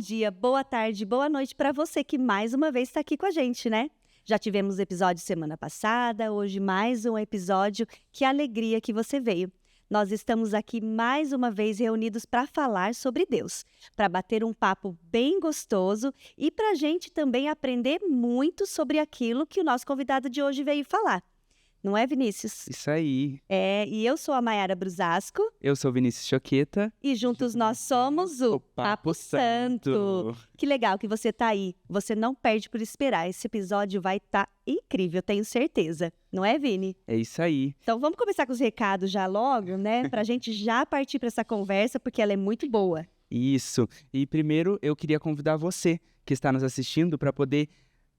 dia, boa tarde, boa noite para você que mais uma vez está aqui com a gente, né? Já tivemos episódio semana passada, hoje mais um episódio. Que alegria que você veio. Nós estamos aqui mais uma vez reunidos para falar sobre Deus, para bater um papo bem gostoso e para a gente também aprender muito sobre aquilo que o nosso convidado de hoje veio falar. Não é, Vinícius? Isso aí. E eu sou a Mayara Brusasco. Eu sou o Vinícius Choqueta. E juntos nós somos o Papo Santo. Que legal que você tá aí. Você não perde por esperar. Esse episódio vai estar incrível, tenho certeza. Não é, Vini? É isso aí. Então vamos começar com os recados já logo, né? Pra gente já partir para essa conversa, porque ela é muito boa. Isso. E primeiro eu queria convidar você que está nos assistindo para poder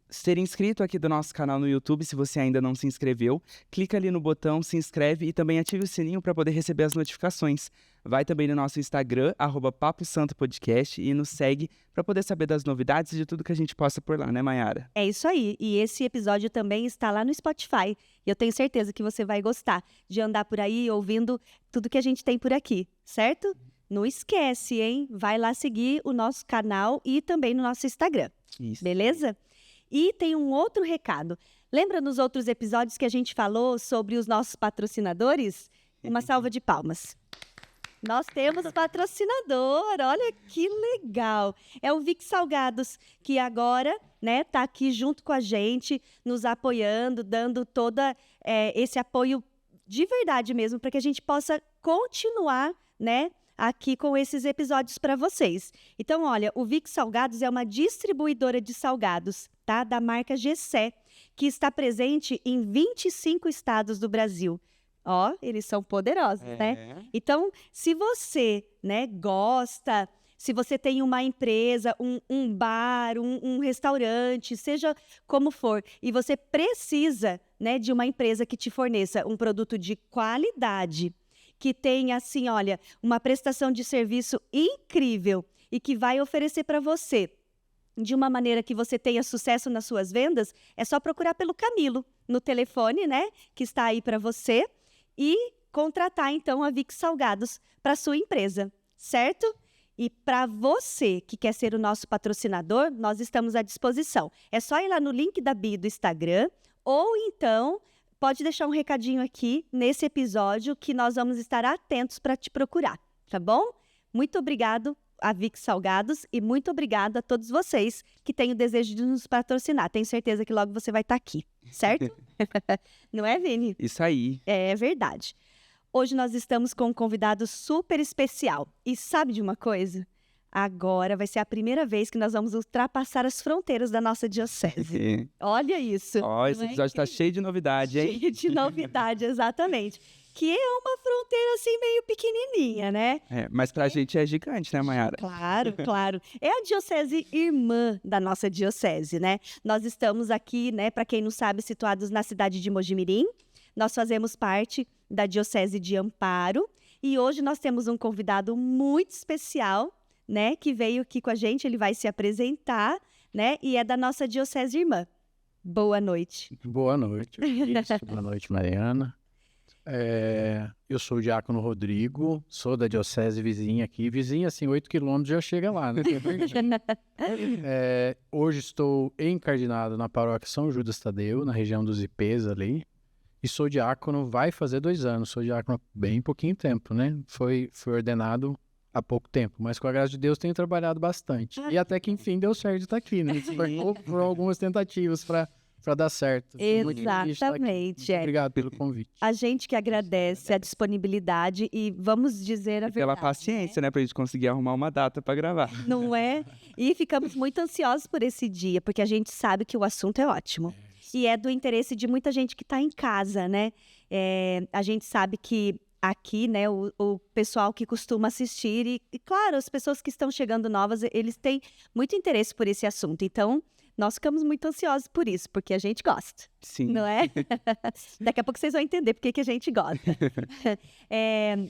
ser inscrito aqui do nosso canal no YouTube. Se você ainda não se inscreveu, clica ali no botão, se inscreve e também ative o sininho para poder receber as notificações. Vai também no nosso Instagram, @PapoSantoPodcast, e nos segue para poder saber das novidades e de tudo que a gente posta por lá, né, Mayara? É isso aí. E esse episódio também está lá no Spotify. E eu tenho certeza que você vai gostar de andar por aí ouvindo tudo que a gente tem por aqui, certo? Não esquece, hein? Vai lá seguir o nosso canal e também no nosso Instagram. Isso. Beleza? E tem um outro recado. Lembra nos outros episódios que a gente falou sobre os nossos patrocinadores? Uma salva de palmas. Nós temos patrocinador, olha que legal. É o Vic Salgados, que agora, né, tá aqui junto com a gente, nos apoiando, dando todo esse apoio de verdade mesmo, para que a gente possa continuar, né, aqui com esses episódios para vocês. Então, olha, o Vic Salgados é uma distribuidora de salgados, tá? Da marca Gessé, que está presente em 25 estados do Brasil. Ó, eles são poderosos, né? Então, se você, né, gosta, se você tem uma empresa, um bar, um restaurante, seja como for, e você precisa, né, de uma empresa que te forneça um produto de qualidade, que tenha, assim, olha, uma prestação de serviço incrível e que vai oferecer para você de uma maneira que você tenha sucesso nas suas vendas, é só procurar pelo Camilo no telefone, né, que está aí para você, e contratar, então, a Vic Salgados para sua empresa, certo? E para você que quer ser o nosso patrocinador, nós estamos à disposição. É só ir lá no link da bio do Instagram, ou então pode deixar um recadinho aqui nesse episódio que nós vamos estar atentos para te procurar, tá bom? Muito obrigado a Vic Salgados e muito obrigado a todos vocês que têm o desejo de nos patrocinar. Tenho certeza que logo você vai estar aqui, certo? Não é, Vini? Isso aí. É verdade. Hoje nós estamos com um convidado super especial. E sabe de uma coisa? Agora vai ser a primeira vez que nós vamos ultrapassar as fronteiras da nossa diocese. Olha isso. Ó, esse episódio está cheio de novidade, hein? Cheio de novidade, exatamente. Que é uma fronteira assim meio pequenininha, né? Mas pra gente é gigante, né, Mayara? Claro, claro. É a diocese irmã da nossa diocese, né? Nós estamos aqui, né, para quem não sabe, situados na cidade de Mojimirim. Nós fazemos parte da diocese de Amparo e hoje nós temos um convidado muito especial, né, que veio aqui com a gente. Ele vai se apresentar, né, e é da nossa diocese irmã. Boa noite. Boa noite, boa noite, Mariana. Eu sou o diácono Rodrigo, sou da diocese vizinha aqui. Vizinha, assim, 8 quilômetros já chega lá, né? Hoje estou encardinado na paróquia São Judas Tadeu, na região dos Ipês ali. E sou diácono, vai fazer 2 anos. Sou diácono há bem pouquinho tempo, né? Fui ordenado há pouco tempo, mas com a graça de Deus tenho trabalhado bastante. E até que enfim deu certo de estar aqui, né? Por algumas tentativas para dar certo. Exatamente. Obrigado pelo convite. A gente que agradece a disponibilidade e vamos dizer a verdade. Pela paciência, né? Pra gente conseguir arrumar uma data para gravar. Não é? E ficamos muito ansiosos por esse dia, porque a gente sabe que o assunto é ótimo. E é do interesse de muita gente que está em casa, né? A gente sabe que aqui, né, o pessoal que costuma assistir e, claro, as pessoas que estão chegando novas, eles têm muito interesse por esse assunto. Então, nós ficamos muito ansiosos por isso, porque a gente gosta. Sim. Não é? Daqui a pouco vocês vão entender por que a gente gosta.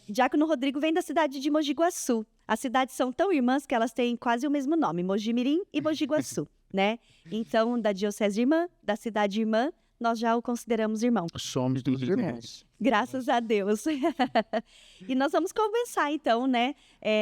Diácono Rodrigo vem da cidade de Mogi Guaçu. As cidades são tão irmãs que elas têm quase o mesmo nome, Mojimirim e Mogi Guaçu, né? Então, da diocese irmã, da cidade irmã, nós já o consideramos irmão. Somos dos irmãos. Graças a Deus. E nós vamos conversar, então, né,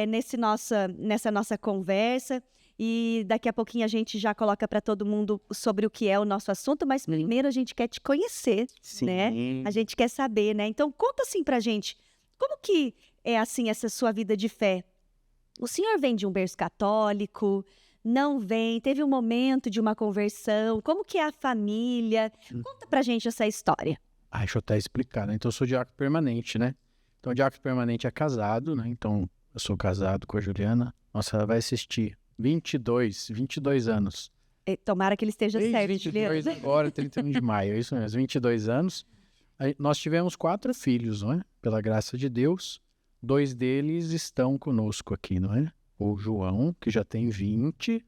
nessa nossa conversa. E daqui a pouquinho a gente já coloca para todo mundo sobre o que é o nosso assunto, mas primeiro a gente quer te conhecer, Sim. né? A gente quer saber, né? Então conta assim pra gente, como que é assim essa sua vida de fé? O senhor vem de um berço católico? Não vem? Teve um momento de uma conversão? Como que é a família? Conta pra gente essa história. Deixa eu até explicar, né? Então, eu sou diácono permanente, né? Então, o diácono permanente é casado, né? Então, eu sou casado com a Juliana. Nossa, ela vai assistir 22 anos. Tomara que ele esteja Desde certo, 22 Juliana. agora, 31 de maio, é isso mesmo, 22 anos. Aí, nós tivemos 4 filhos, não é? Pela graça de Deus. 2 deles estão conosco aqui, não é? O João, que já tem 20,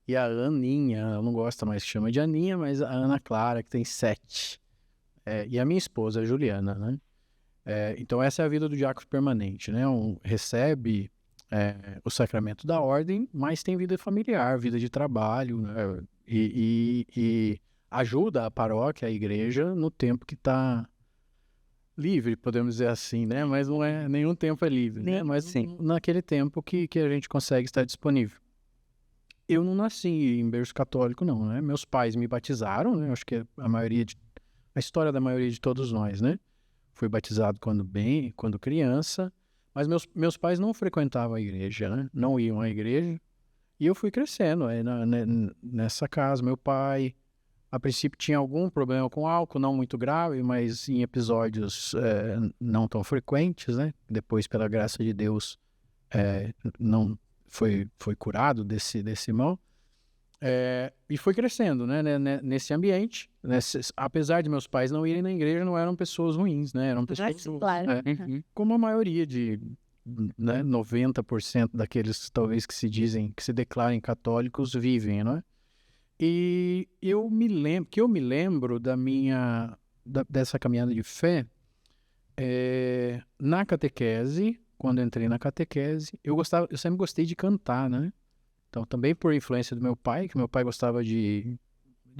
e a Aninha, ela não gosta mais que chama de Aninha, mas a Ana Clara, que tem 7. E a minha esposa, a Juliana, né? Então, essa é a vida do diácono permanente, né? Recebe o sacramento da ordem, mas tem vida familiar, vida de trabalho, né? E ajuda a paróquia, a igreja, no tempo que está livre, podemos dizer assim, né? Mas não é, nenhum tempo é livre, né? Mas Sim. naquele tempo que a gente consegue estar disponível. Eu não nasci em berço católico, não, né? Meus pais me batizaram, né? Acho que a história da maioria de todos nós, né? Fui batizado quando criança, mas meus pais não frequentavam a igreja, né? Não iam à igreja. E eu fui crescendo nessa casa. Meu pai, a princípio, tinha algum problema com álcool, não muito grave, mas em episódios não tão frequentes, né? Depois, pela graça de Deus, não foi curado desse mal. E foi crescendo, né, nesse ambiente. Apesar de meus pais não irem na igreja, não eram pessoas ruins, né? Eram pessoas Claro. como a maioria né, 90% daqueles, talvez, que se declarem católicos, vivem, não é? E eu me lembro dessa caminhada de fé na catequese. Quando entrei na catequese, eu sempre gostei de cantar, né? Então, também por influência do meu pai, que meu pai gostava de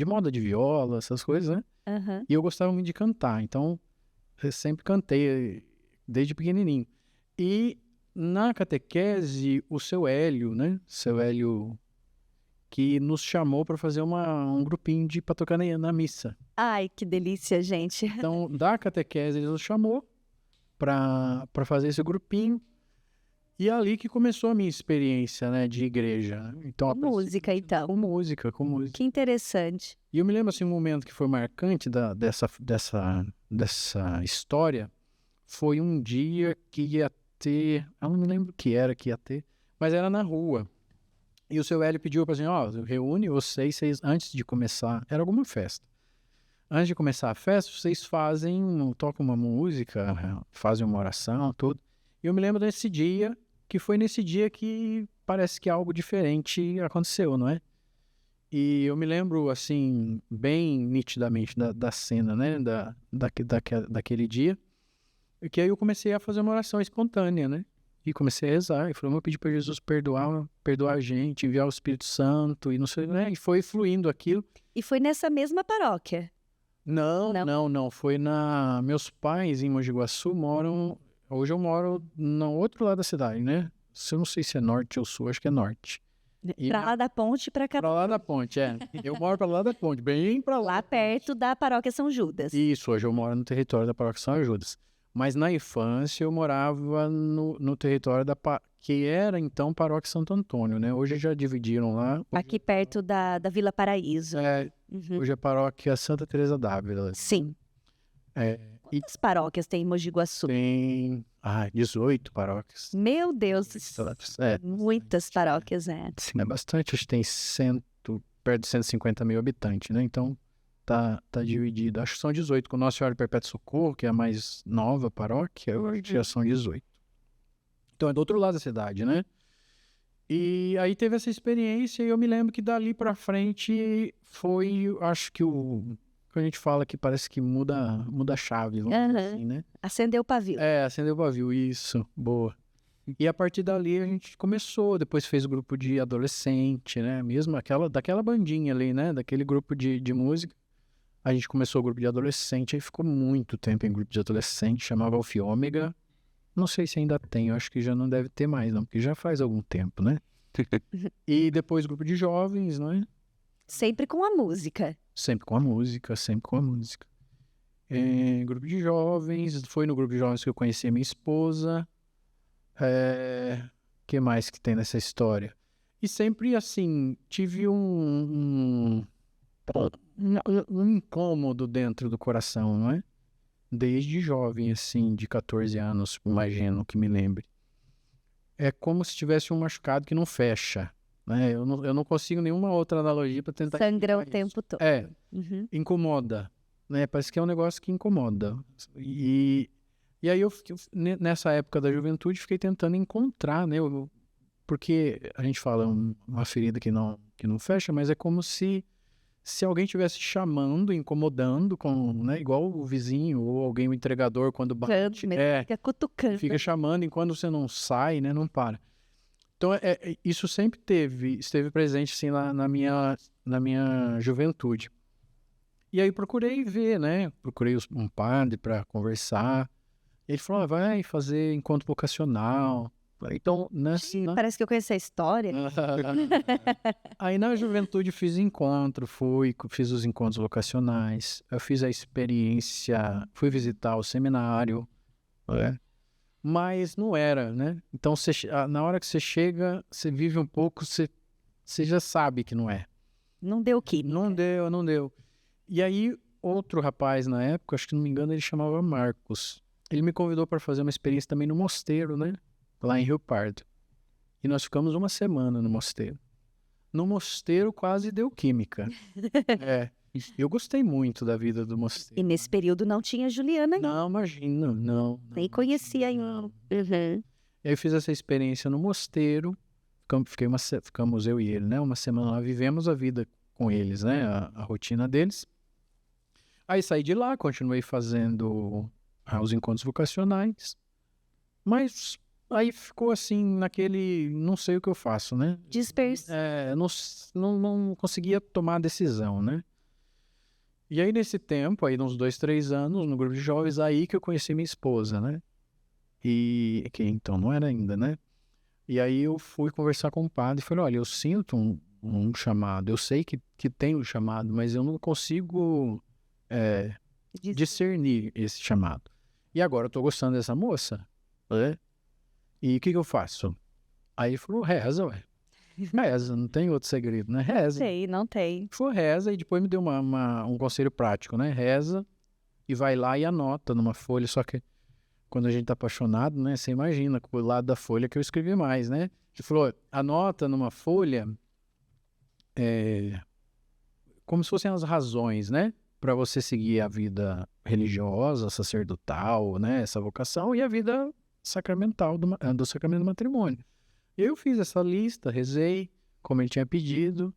moda de viola, essas coisas, né? Aham. E eu gostava muito de cantar. Então, eu sempre cantei desde pequenininho. E na catequese, o seu Hélio, né? Seu Hélio, que nos chamou para fazer um grupinho para tocar na missa. Ai, que delícia, gente. Então, da catequese, ele nos chamou para fazer esse grupinho. E é ali que começou a minha experiência, né, de igreja. Então, a princípio, Música, então. com música. Que interessante. E eu me lembro, assim, um momento que foi marcante dessa história, foi um dia que ia ter, eu não me lembro o que era que ia ter, mas era na rua. E o seu Hélio pediu para assim, reúne vocês antes de começar, era alguma festa. Antes de começar a festa, vocês tocam uma música, fazem uma oração, tudo. E eu me lembro desse dia, que foi nesse dia que parece que algo diferente aconteceu, não é? E eu me lembro, assim, bem nitidamente da cena, né? Daquele dia. E que aí eu comecei a fazer uma oração espontânea, né? E comecei a rezar. E falei, vamos pedir para Jesus perdoar a gente, enviar o Espírito Santo, e não sei, né? E foi fluindo aquilo. E foi nessa mesma paróquia? Não. Foi meus pais em Mogi Guaçu moram... Hoje eu moro no outro lado da cidade, né? Eu não sei se é norte ou sul, acho que é norte. Pra lá da ponte, pra cá. Pra lá da ponte, Eu moro pra lá da ponte, bem pra lá. Lá perto da paróquia São Judas. Isso, hoje eu moro no território da paróquia São Judas. Mas na infância eu morava no território que era então paróquia Santo Antônio, né? Hoje já dividiram lá. Aqui perto da Vila Paraíso. Hoje é paróquia Santa Teresa d'Ávila. Sim. Quantas paróquias tem em Mogi Guaçu? Tem 18 paróquias. Meu Deus, muitas paróquias, Sim, é bastante, acho que tem perto de 150 mil habitantes, né? Então tá dividido. Acho que são 18. Com Nossa Senhora Perpétuo Socorro, que é a mais nova paróquia, já são 18. Então é do outro lado da cidade, né? E aí teve essa experiência e eu me lembro que dali pra frente foi, acho que a gente fala que parece que muda a chave, vamos dizer assim, né? Acendeu o pavio. Acendeu o pavio, isso, boa. E a partir dali a gente começou, depois fez o grupo de adolescente, né? Mesmo daquela bandinha ali, né? Daquele grupo de música. A gente começou o grupo de adolescente, aí ficou muito tempo em grupo de adolescente, chamava Alfa Ômega. Não sei se ainda tem, eu acho que já não deve ter mais, não, porque já faz algum tempo, né? E depois grupo de jovens, não é? Sempre com a música. Sempre com a música, sempre com a música. Grupo de jovens, foi no grupo de jovens que eu conheci a minha esposa. Que mais que tem nessa história? E sempre, assim, tive um incômodo dentro do coração, não é? Desde jovem, assim, de 14 anos, imagino que me lembre. É como se tivesse um machucado que não fecha, né? Eu não consigo nenhuma outra analogia para tentar Sangra o explicar isso. tempo todo. Uhum. Incomoda, né? Parece que é um negócio que incomoda. E aí nessa época da juventude, fiquei tentando encontrar, né? Porque a gente fala uma ferida que não fecha, mas é como se alguém estivesse chamando, incomodando, né? Igual o vizinho ou alguém, o entregador, quando bate. Fica cutucando. Fica chamando enquanto você não sai, né? Não para. Então, isso sempre esteve presente, assim, na minha juventude. E aí procurei ver, né? Procurei um padre para conversar. Ele falou, vai fazer encontro vocacional. Então, Parece que eu conheço a história. Aí na juventude fiz fiz os encontros vocacionais, eu fiz a experiência, fui visitar o seminário, né? Mas não era, né? Então, na hora que você chega, você vive um pouco, você já sabe que não é. Não deu química. Não deu. E aí, outro rapaz na época, acho que não me engano, ele chamava Marcos. Ele me convidou para fazer uma experiência também no mosteiro, né? Lá em Rio Pardo. E nós ficamos uma semana no mosteiro. No mosteiro quase deu química. Eu gostei muito da vida do mosteiro. E nesse período não tinha Juliana ainda. Não, imagina, não. Nem conhecia ainda. Não. Uhum. Eu fiz essa experiência no mosteiro. Ficamos eu e ele, né? Uma semana lá, vivemos a vida com eles, né? A rotina deles. Aí saí de lá, continuei fazendo os encontros vocacionais. Mas aí ficou assim, naquele, não sei o que eu faço, né? Disperso. Não conseguia tomar a decisão, né? E aí nesse tempo, aí uns 2, 3 anos, no grupo de jovens, aí que eu conheci minha esposa, né? E que então não era ainda, né? E aí eu fui conversar com o padre e falei, olha, eu sinto um chamado, eu sei que tem um chamado, mas eu não consigo discernir esse chamado. E agora eu tô gostando dessa moça, né? E o que eu faço? Aí ele falou, reza, ué. Reza, não tem outro segredo, né? Reza. Não tem. Foi reza e depois me deu um conselho prático, né? Reza e vai lá e anota numa folha, só que quando a gente tá apaixonado, né? Você imagina, com o lado da folha que eu escrevi mais, né? Ele falou, anota numa folha como se fossem as razões, né? Para você seguir a vida religiosa, sacerdotal, né? Essa vocação e a vida sacramental do sacramento do matrimônio. Eu fiz essa lista, rezei, como ele tinha pedido,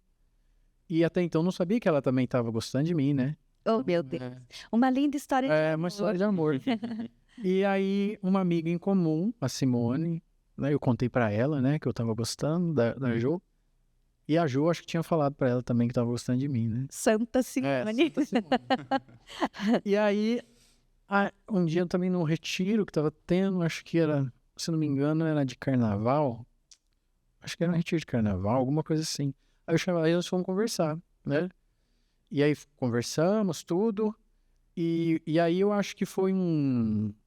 e até então não sabia que ela também estava gostando de mim, né? Oh, meu Deus. Uma linda história de amor. Uma história de amor. E aí, uma amiga em comum, a Simone, né? Eu contei para ela, né? Que eu estava gostando da Jo. E a Jo, acho que tinha falado para ela também que estava gostando de mim, né? Santa Simone. Santa Simone. E aí, um dia eu também num retiro que estava tendo, acho que era, se não me engano, era de carnaval. Acho que era um retiro de carnaval, alguma coisa assim. Aí nós fomos conversar, né? E aí conversamos tudo. E aí eu acho que foi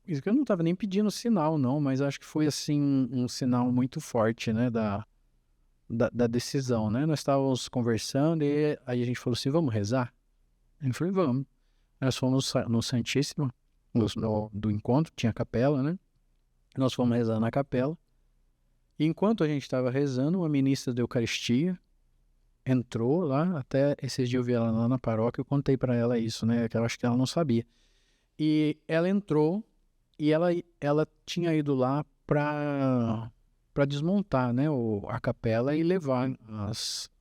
isso que eu não estava nem pedindo sinal, não, mas acho que foi assim um sinal muito forte, né? Da decisão, né? Nós estávamos conversando e aí a gente falou assim, vamos rezar? Eu falei, vamos. Nós fomos no Santíssimo, do encontro, tinha capela, né? Nós fomos rezar na capela. E enquanto a gente estava rezando, uma ministra da Eucaristia entrou lá, até esses dias eu vi ela lá na paróquia, eu contei para ela isso, né? Que eu acho que ela não sabia. E ela entrou e ela tinha ido lá para desmontar, né, a capela e levar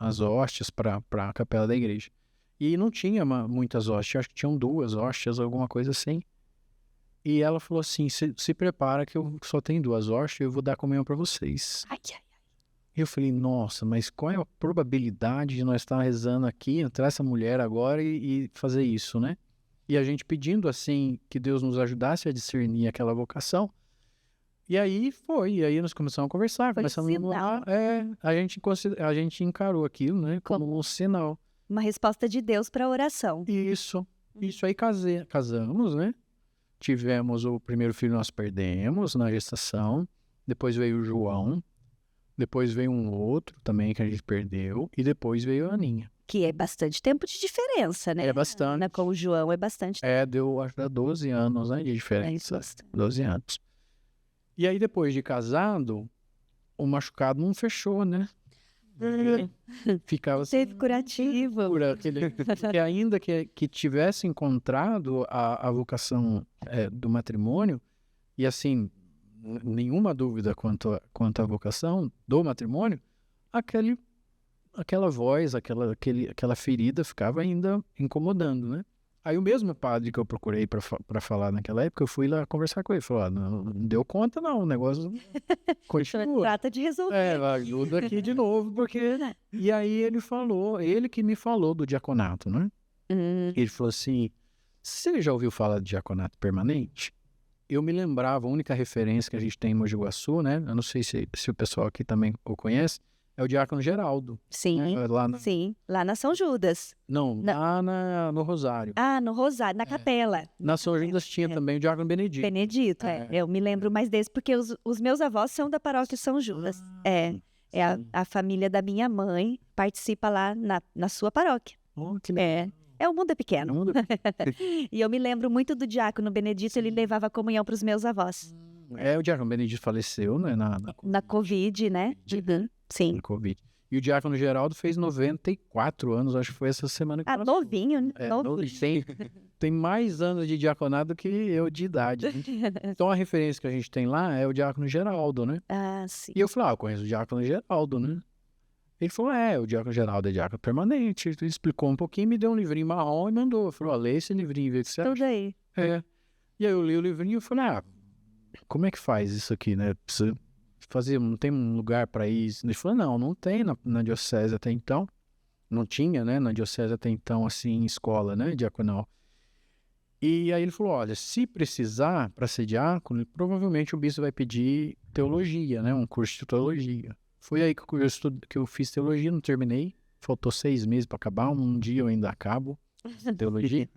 as hóstias para a capela da igreja. E não tinha muitas hóstias, acho que tinham 2 hóstias, alguma coisa assim. E ela falou assim, se prepara que eu só tenho 2 hóstias e eu vou dar comunhão para vocês. Ai. Eu falei, nossa, mas qual é a probabilidade de nós estar rezando aqui, entrar essa mulher agora e fazer isso, né? E a gente pedindo assim que Deus nos ajudasse a discernir aquela vocação. E aí nós começamos a conversar, Foi um começamos a namorar. A gente encarou aquilo, né, como um sinal. Uma resposta de Deus para a oração. Isso aí casamos, né? Tivemos o primeiro filho, nós perdemos na gestação, depois veio o João, depois veio um outro também que a gente perdeu, e depois veio a Aninha. Que é bastante tempo de diferença, né? É bastante. Ana com o João é bastante tempo. Deu, acho que 12 anos, né, de diferença. 12 anos. E aí, depois de casado, o machucado não fechou, né? Ficava assim, Teve curativo. porque ainda que tivesse encontrado a vocação do matrimônio, e assim, nenhuma dúvida quanto à vocação do matrimônio, aquela voz, aquela ferida ficava ainda incomodando, né? Aí o mesmo padre que eu procurei para falar naquela época, eu fui lá conversar com ele. Falou, não deu conta não, o negócio continua. Trata de resolver. Ajuda aqui de novo, porque... E aí ele que me falou do diaconato, né? Ele falou assim, você já ouviu falar de diaconato permanente? Eu me lembrava, a única referência que a gente tem em Mogi Guaçu, né? Eu não sei se o pessoal aqui também o conhece, é o diácono Geraldo. Sim, né? sim. Lá na São Judas. Lá no Rosário. Ah, no Rosário, na capela. Na São Judas tinha também o diácono Benedito. Benedito, Eu me lembro mais desse, porque os meus avós são da paróquia São Judas. A família da minha mãe participa lá na sua paróquia. Que legal. O mundo é pequeno. E eu me lembro muito do diácono Benedito, ele levava a comunhão para os meus avós. O diácono Benedito faleceu, né? Na Covid, né? Sim. Na Covid. E o diácono Geraldo fez 94 anos, acho que foi essa semana que passou. Novinho, né? Tem mais anos de diaconado do que eu de idade. Então a referência que a gente tem lá é o diácono Geraldo, né? Ah, sim. E eu falei, eu conheço o diácono Geraldo, né? Ele falou, o diácono Geraldo é diácono permanente. Ele explicou um pouquinho, me deu um livrinho marrom e mandou. Falou, lê esse livrinho, vê o que você acha. Tudo aí. E aí eu li o livrinho e falei, como é que faz isso aqui, né? Precisa fazer, não tem um lugar para isso? Ele falou, não tem na diocese até então. Não tinha, né, na diocese até então, assim, escola, né, diaconal. E aí ele falou, olha, se precisar para ser diácono, provavelmente o bispo vai pedir teologia, né, um curso de teologia. Foi aí que eu fiz teologia, não terminei. Faltou 6 meses para acabar, um dia eu ainda acabo teologia.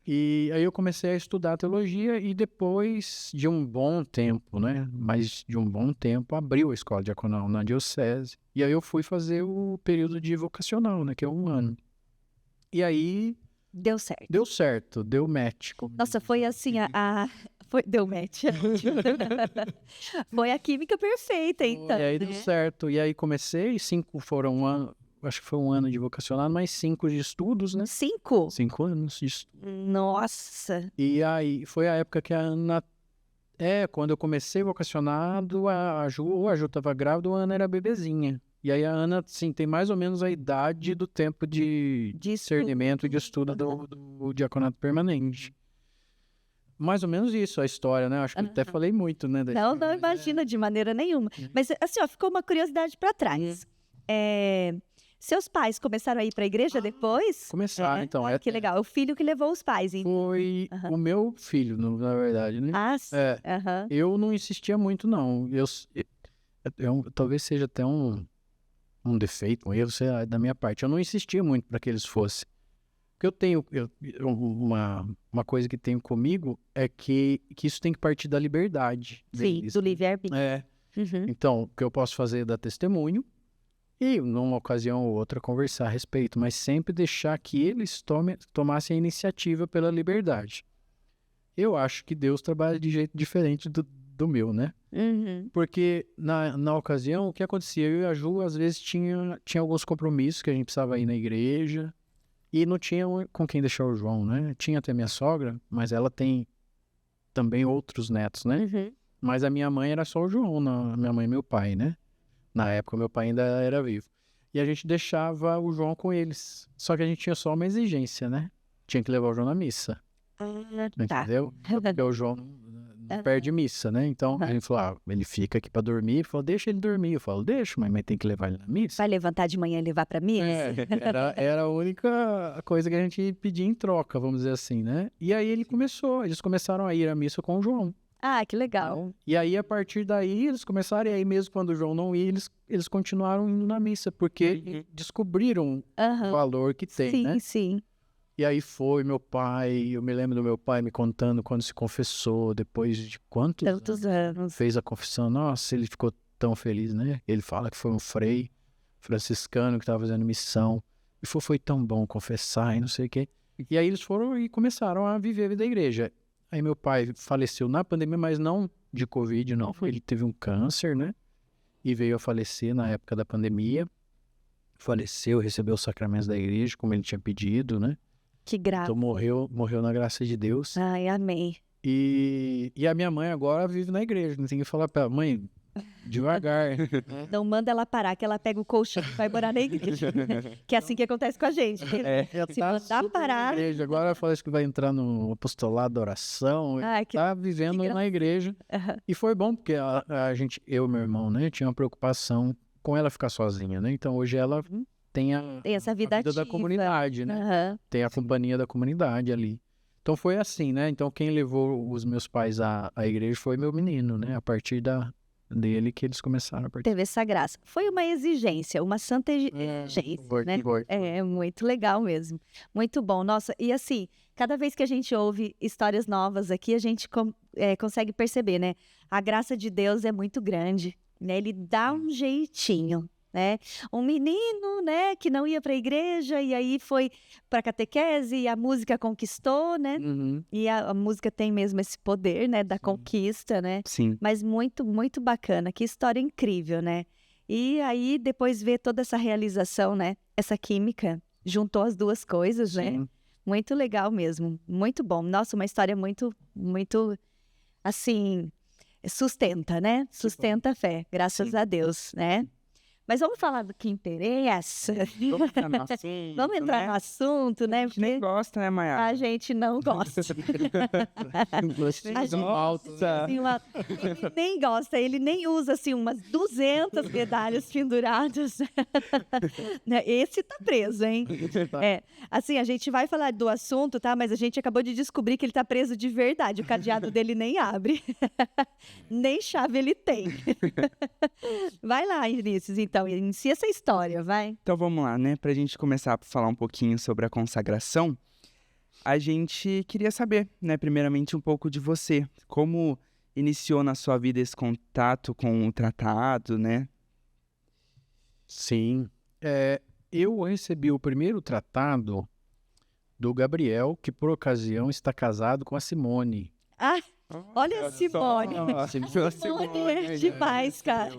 E aí eu comecei a estudar teologia e depois de um bom tempo, né? Mas de um bom tempo, abriu a escola diaconal na diocese. E aí eu fui fazer o período de vocacional, né? Que é 1 ano. E aí... Deu certo. Deu certo, deu match. Nossa, foi assim, deu match. Foi a química perfeita, então. E aí deu certo. E aí comecei, 5 foram 1 ano... Acho que foi 1 ano de vocacionado, mais 5 de estudos, né? 5? 5 anos de estudos. Nossa! E aí foi a época que a Ana... quando eu comecei vocacionado, a Ju estava grávida, a Ana era bebezinha. E aí a Ana, sim, tem mais ou menos a idade do tempo de discernimento e de estudo do diaconato permanente. Mais ou menos isso, a história, né? Acho que até falei muito, né? Não imagina de maneira nenhuma. Mas assim, ficou uma curiosidade para trás. Seus pais começaram a ir para a igreja depois? Começaram, então. Que legal. É o filho que levou os pais, hein? Foi o meu filho, na verdade, né? Sim. Eu não insistia muito, não. Talvez seja até um defeito, um erro da minha parte. Eu não insistia muito para que eles fossem. Porque eu tenho uma coisa que tenho comigo é que isso tem que partir da liberdade. Sim, do livre-arbítrio. Então, o que eu posso fazer é dar testemunho e, numa ocasião ou outra, conversar a respeito, mas sempre deixar que eles tomassem a iniciativa pela liberdade. Eu acho que Deus trabalha de jeito diferente do meu, né? Porque, na ocasião, o que acontecia? Eu e a Ju, às vezes, tinha alguns compromissos que a gente precisava ir na igreja e não tinha com quem deixar o João, né? Tinha até minha sogra, mas ela tem também outros netos, né? Mas a minha mãe era só o João, minha mãe e meu pai, né? Na época, meu pai ainda era vivo. E a gente deixava o João com eles. Só que a gente tinha só uma exigência, né? Tinha que levar o João na missa. Entendeu? Porque o João não perde missa, né? Então, a gente falou, ele fica aqui pra dormir. Ele falou, deixa ele dormir. Eu falo, deixa, mas tem que levar ele na missa. Vai levantar de manhã e levar pra missa? Era a única coisa que a gente pedia em troca, vamos dizer assim, né? E aí eles começaram a ir à missa com o João. Ah, que legal. E aí, a partir daí, eles começaram, e aí mesmo quando o João não ia, eles continuaram indo na missa, porque descobriram o Aham. valor que tem, Sim, né? sim. E aí foi meu pai, eu me lembro do meu pai me contando quando se confessou, depois de quantos Tantos anos. fez a confissão. Nossa, ele ficou tão feliz, né? Ele fala que foi um frei franciscano que estava fazendo missão. E foi tão bom confessar e não sei o quê. E aí eles foram e começaram a viver a vida da igreja. Aí meu pai faleceu na pandemia, mas não de Covid, não. Ele teve um câncer, né? E veio a falecer na época da pandemia. Faleceu, recebeu os sacramentos da igreja, como ele tinha pedido, né? Que graça. Então morreu na graça de Deus. Ai, amém. E a minha mãe agora vive na igreja. Não tem que falar pra ela, mãe, devagar. Não manda ela parar, que ela pega o colchão e vai morar na igreja. Que é assim que acontece com a gente. Se mandar super parar... na igreja. Agora fala que vai entrar no apostolado da oração. Ai, que... Tá vivendo na igreja. Aham. E foi bom, porque a gente, eu e meu irmão, né, tinha uma preocupação com ela ficar sozinha, né? Então hoje ela tem Tem essa vida da ativa. comunidade, né? Aham. Tem a companhia da comunidade ali. Então foi assim, né? Então quem levou os meus pais à igreja foi meu menino, né? A partir dele que eles começaram a partir. Teve essa graça. Foi uma exigência, uma santa exigência, né? Foi. É muito legal mesmo. Muito bom. Nossa, e assim, cada vez que a gente ouve histórias novas aqui, a gente consegue perceber, né? A graça de Deus é muito grande, né? Ele dá um jeitinho, né? Um menino, né, que não ia para a igreja e aí foi para catequese e a música conquistou, né? Uhum. E a música tem mesmo esse poder, né, da conquista, né? Sim. Mas muito, muito bacana. Que história incrível, né? E aí, depois ver toda essa realização, né? Essa química, juntou as duas coisas, né? Sim. Muito legal mesmo. Muito bom. Nossa, uma história muito, muito, assim, sustenta, né? Sustenta a fé, graças a Deus, né? Mas vamos falar do que interessa. Vamos entrar no assunto, Vamos entrar no assunto, né? A gente nem Porque gosta, né, Maiara? a gente não gosta. A gente Nossa! assim, ele nem gosta, ele nem usa assim umas 200 medalhas penduradas. Né? Esse tá preso, hein? É, assim, a gente vai falar do assunto, tá? Mas a gente acabou de descobrir que ele tá preso de verdade. O cadeado dele nem abre. Nem chave ele tem. Vai lá, Vinícius, então, inicia essa história, vai. Então vamos lá, né? Pra gente começar a falar um pouquinho sobre a consagração, a gente queria saber, né, primeiramente um pouco de você. Como iniciou na sua vida esse contato com o tratado, né? Sim. Eu recebi o primeiro tratado do Gabriel, que por ocasião está casado com a Simone. Ah, olha a Simone. Nossa, Simone é demais, cara.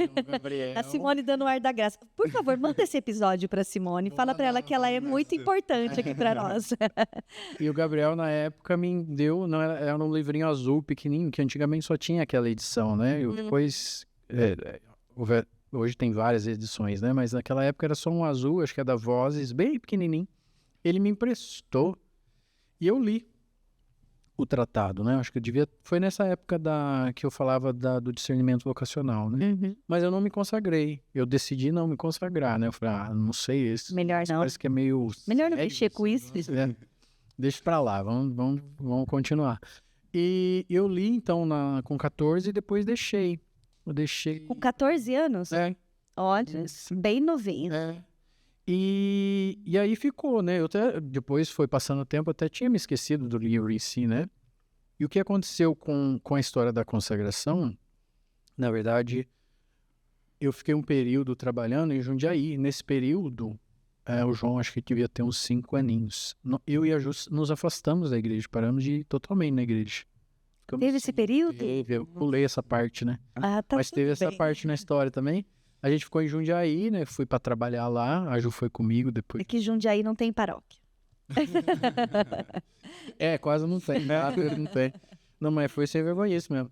A Simone dando o ar da graça. Por favor, manda esse episódio pra Simone. Fala pra ela que ela é muito importante aqui pra nós. E o Gabriel, na época, me deu, não era um livrinho azul pequenininho, que antigamente só tinha aquela edição, né? Eu depois, hoje tem várias edições, né? Mas naquela época era só um azul, acho que é da Vozes, bem pequenininho. Ele me emprestou e eu li o tratado, né? Acho que foi nessa época que eu falava do discernimento vocacional, né? Mas eu não me consagrei. Eu decidi não me consagrar, né? Eu falei, não sei, esse Melhor não. parece que é meio... Melhor não sério, mexer com isso. Deixa pra lá, vamos continuar. E eu li, então, com 14 e depois deixei. Eu deixei... Com 14 anos? Olha, bem novinho. E aí ficou, né? Depois foi passando o tempo, eu até tinha me esquecido do livro em si, né? E o que aconteceu com a história da consagração, na verdade, eu fiquei um período trabalhando em Jundiaí. Nesse período, o João acho que devia ter uns 5 aninhos. Eu e a Ju nos afastamos da igreja, paramos de ir totalmente na igreja. Teve esse período? Eu pulei essa parte, né? Ah, tá. Mas teve essa bem. parte na história também. A gente ficou em Jundiaí, né? Fui pra trabalhar lá, a Ju foi comigo depois. É que Jundiaí não tem paróquia. Quase não tem, né? Não tem. Não, mas foi sem vergonha isso mesmo.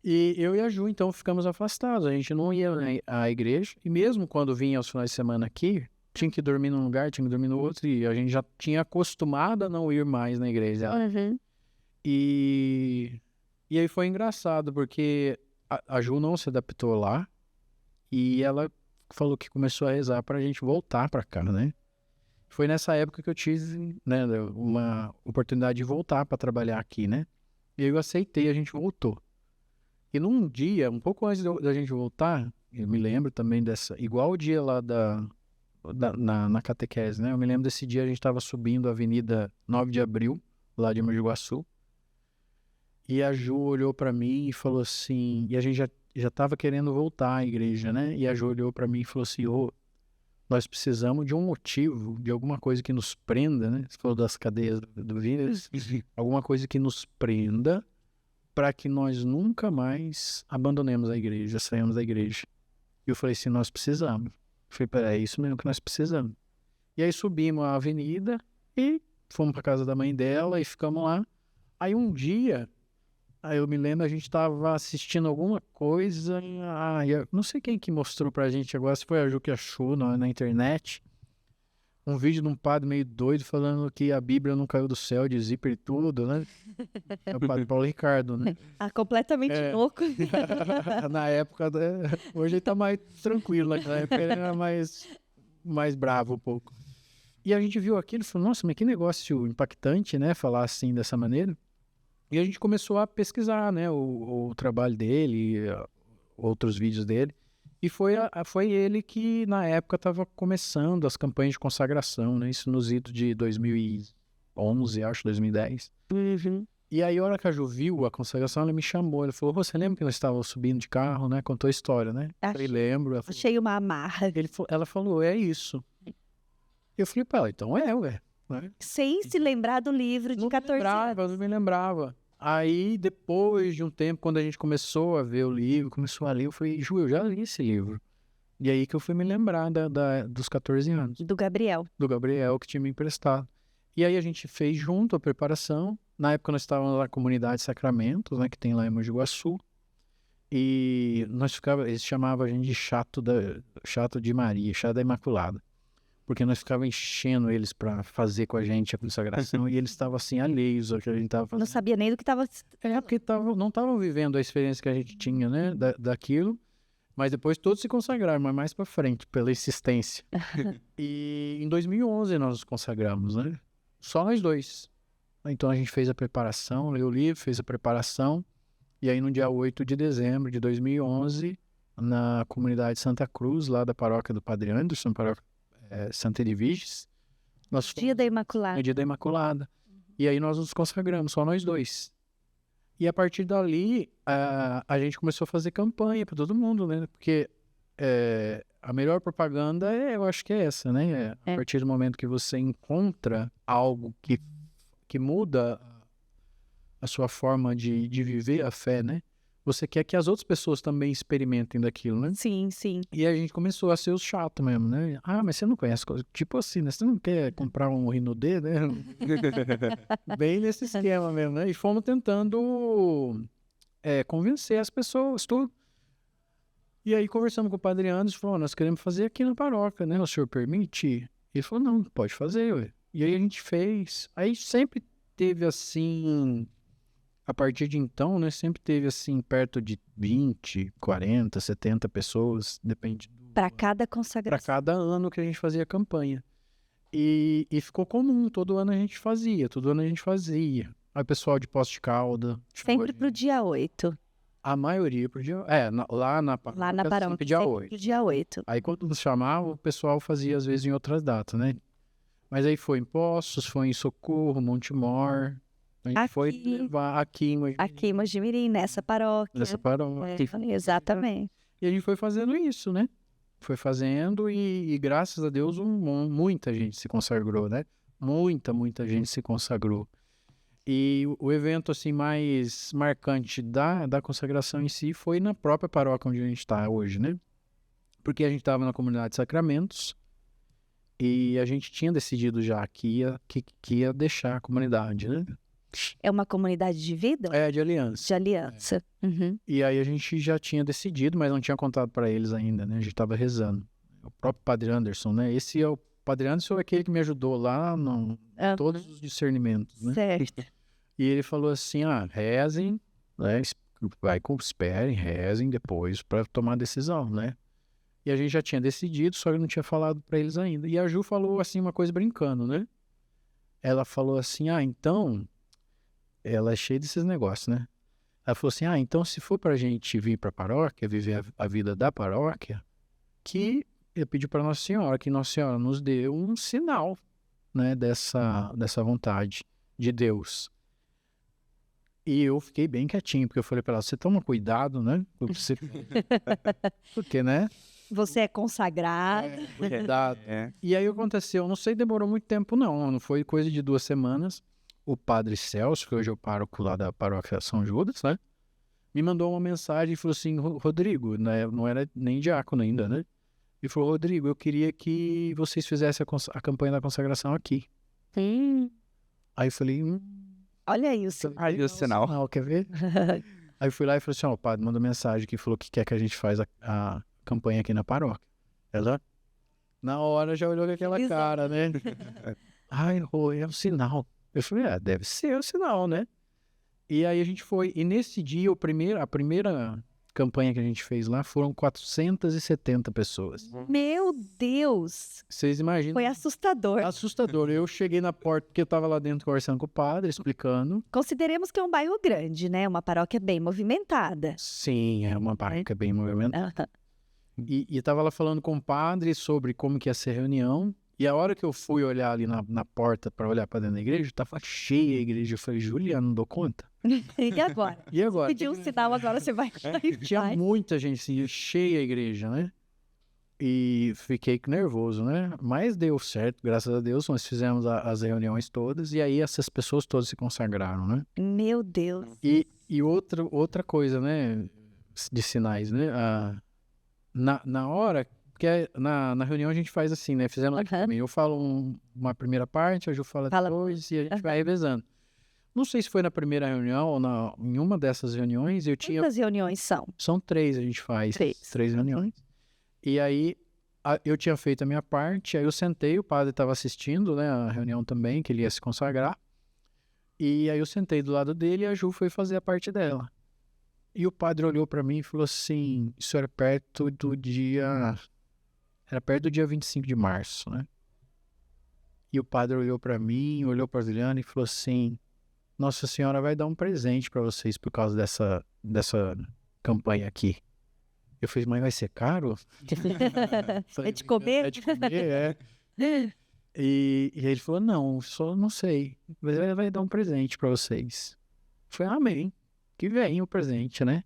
E eu e a Ju, então, ficamos afastados. A gente não ia à igreja. E mesmo quando vinha aos finais de semana aqui, tinha que dormir num lugar, tinha que dormir no outro. E a gente já tinha acostumado a não ir mais na igreja. E aí foi engraçado, porque a Ju não se adaptou lá. E ela falou que começou a rezar pra gente voltar pra cá, né? Foi nessa época que eu tive, né, uma oportunidade de voltar pra trabalhar aqui, né? E eu aceitei, a gente voltou. E num dia, um pouco antes da gente voltar, eu me lembro também igual o dia lá na catequese, né? Eu me lembro desse dia, a gente estava subindo a Avenida 9 de Abril, lá de Mogi Guaçu, e a Ju olhou para mim e falou assim, e a gente já estava querendo voltar à igreja, né? E a Ju olhou para mim e falou assim, nós precisamos de um motivo, de alguma coisa que nos prenda, né? Você falou das cadeias do vírus, alguma coisa que nos prenda para que nós nunca mais abandonemos a igreja, saiamos da igreja. E eu falei assim, nós precisamos. Eu falei, é isso mesmo que nós precisamos. E aí subimos a avenida e fomos para casa da mãe dela e ficamos lá. Aí um dia, aí eu me lembro, a gente estava assistindo alguma coisa, eu não sei quem que mostrou pra gente agora, se foi a Ju que achou na internet, um vídeo de um padre meio doido falando que a Bíblia não caiu do céu, de zíper e tudo, né? É o padre Paulo Ricardo, né? Completamente louco. Na época, hoje ele tá mais tranquilo, naquela época ele era mais bravo um pouco. E a gente viu aquilo e falou, nossa, mas que negócio impactante, né? Falar assim, dessa maneira. E a gente começou a pesquisar, né? O trabalho dele, outros vídeos dele. E foi ele que, na época, estava começando as campanhas de consagração, né? Isso nos idos de 2011, acho, 2010. Uhum. E aí, a hora que a Ju viu a consagração, ela me chamou. Ela falou, você lembra que nós estávamos subindo de carro, né? Contou a história, né? Eu falei, lembro. Ela falou, Achei uma amarra. ela falou, é isso. Eu falei pra ela, então ué. Né? Sem se lembrar do livro de 14 anos. Não me lembrava. Aí, depois de um tempo, quando a gente começou a ver o livro, começou a ler, eu falei, Ju, eu já li esse livro. E aí que eu fui me lembrar dos 14 anos. Do Gabriel. Do Gabriel, que tinha me emprestado. E aí a gente fez junto a preparação. Na época nós estávamos na comunidade Sacramentos, né, que tem lá em Mogi Guaçu. E eles chamavam a gente de chato de Maria, chato da Imaculada. Porque nós ficávamos enchendo eles para fazer com a gente a consagração e eles estavam assim, alheios ao que a gente estava fazendo. Não sabia nem do que estava... Porque não estavam vivendo a experiência que a gente tinha, né, daquilo. Mas depois todos se consagraram, mas mais para frente, pela insistência. E em 2011 nós nos consagramos, né? Só nós dois. Então a gente fez a preparação, leu o livro, fez a preparação. E aí no dia 8 de dezembro de 2011, na comunidade Santa Cruz, lá da paróquia do Padre Anderson, paróquia Santa Edviges, Dia da Imaculada. No dia da Imaculada. E aí nós nos consagramos, só nós dois. E a partir dali, a gente começou a fazer campanha para todo mundo, né? Porque a melhor propaganda, eu acho que é essa, né? A partir do momento que você encontra algo que muda a sua forma de viver a fé, né? Você quer que as outras pessoas também experimentem daquilo, né? Sim, sim. E a gente começou a ser os chatos mesmo, né? Mas você não conhece coisa. Tipo assim, né? Você não quer comprar um Rinodê, né? Bem nesse esquema mesmo, né? E fomos tentando convencer as pessoas, tudo. E aí conversamos com o Padre Anderson, falou, nós queremos fazer aqui na paróquia, né? O senhor permite? Ele falou, não, pode fazer, ué. E aí a gente fez. Aí sempre teve assim... A partir de então, né, sempre teve assim, perto de 20, 40, 70 pessoas, depende. Para cada consagração. Para cada ano que a gente fazia campanha. E ficou comum, todo ano a gente fazia. Aí o pessoal de Poços de Calda. Sempre pro dia 8. A maioria pro dia... lá na paróquia. Lá na paróquia, sempre dia 8. Pro dia 8. Aí quando nos chamava, o pessoal fazia às vezes em outras datas, né? Mas aí foi em Poços, foi em Socorro, Montemor... A gente foi levar aqui em Mojimirim, nessa paróquia. Exatamente. E a gente foi fazendo isso, né? Foi fazendo e graças a Deus muita gente se consagrou, né? Muita gente se consagrou. E o evento assim mais marcante da consagração em si foi na própria paróquia onde a gente está hoje, né? Porque a gente estava na comunidade de Sacramentos e a gente tinha decidido já que ia deixar a comunidade, né? É uma comunidade de vida? De aliança. De aliança. Uhum. E aí a gente já tinha decidido, mas não tinha contado para eles ainda, né? A gente estava rezando. O próprio Padre Anderson, né? O Padre Anderson é aquele que me ajudou lá em todos os discernimentos, né? Certo. E ele falou assim, rezem, né? Esperem, rezem depois para tomar a decisão, né? E a gente já tinha decidido, só que não tinha falado para eles ainda. E a Ju falou assim uma coisa brincando, né? Ela falou assim, então... Ela é cheia desses negócios, né? Ela falou assim, então se for pra gente vir pra paróquia, viver a vida da paróquia, que eu pedi pra Nossa Senhora, que Nossa Senhora nos dê um sinal, né, dessa vontade de Deus. E eu fiquei bem quietinho, porque eu falei pra ela, você toma cuidado, né? Porque, né? Você é consagrado. Cuidado. E aí aconteceu, não sei, demorou muito tempo não foi coisa de 2 semanas. O padre Celso, que hoje é o pároco lá da paróquia São Judas, né? Me mandou uma mensagem e falou assim, Rodrigo, né? Não era nem diácono ainda, né? E falou, Rodrigo, eu queria que vocês fizessem a campanha da consagração aqui. Aí eu falei, Olha aí o seu. Aí o sinal. Quer ver? Aí eu fui lá e falei assim, o padre mandou mensagem que falou que quer que a gente faz a campanha aqui na paróquia. Ela, na hora, já olhou com aquela Exato. cara, né? Ai, Rô, é um sinal. Eu falei, deve ser o sinal, né? E aí a gente foi, e nesse dia, a primeira campanha que a gente fez lá foram 470 pessoas. Meu Deus! Vocês imaginam? Foi assustador. Assustador. Eu cheguei na porta, porque eu tava lá dentro conversando com o padre, explicando. Consideremos que é um bairro grande, né? Uma paróquia bem movimentada. Sim, é uma paróquia bem movimentada. E tava lá falando com o padre sobre como que ia ser a reunião. E a hora que eu fui olhar ali na porta para olhar para dentro da igreja, tava cheia a igreja. Eu falei, Juliana, não dou conta. E agora? E agora? Pediu um sinal, agora você vai. Tinha muita gente, assim, cheia a igreja, né? E fiquei nervoso, né? Mas deu certo, graças a Deus. Nós fizemos as reuniões todas e aí essas pessoas todas se consagraram, né? Meu Deus. E outra coisa, né? De sinais, né? Na hora, porque na reunião a gente faz assim, né? Fizemos aqui também. Eu falo uma primeira parte, a Ju fala depois e a gente vai revezando. Não sei se foi na primeira reunião ou em uma dessas reuniões, eu tinha... Quantas reuniões são? São 3, a gente faz. 3 reuniões. E aí, eu tinha feito a minha parte, aí eu sentei, o padre estava assistindo, né, a reunião também, que ele ia se consagrar. E aí eu sentei do lado dele e a Ju foi fazer a parte dela. E o padre olhou para mim e falou assim, isso era perto do dia 25 de março, né? E o padre olhou para mim, olhou para a Juliana e falou assim, Nossa Senhora vai dar um presente para vocês por causa dessa campanha aqui. Eu falei, mas vai ser caro? É de comer? É de comer, E ele falou, não, só não sei. Mas ele vai dar um presente para vocês. Eu falei, amém. Que vem o presente, né?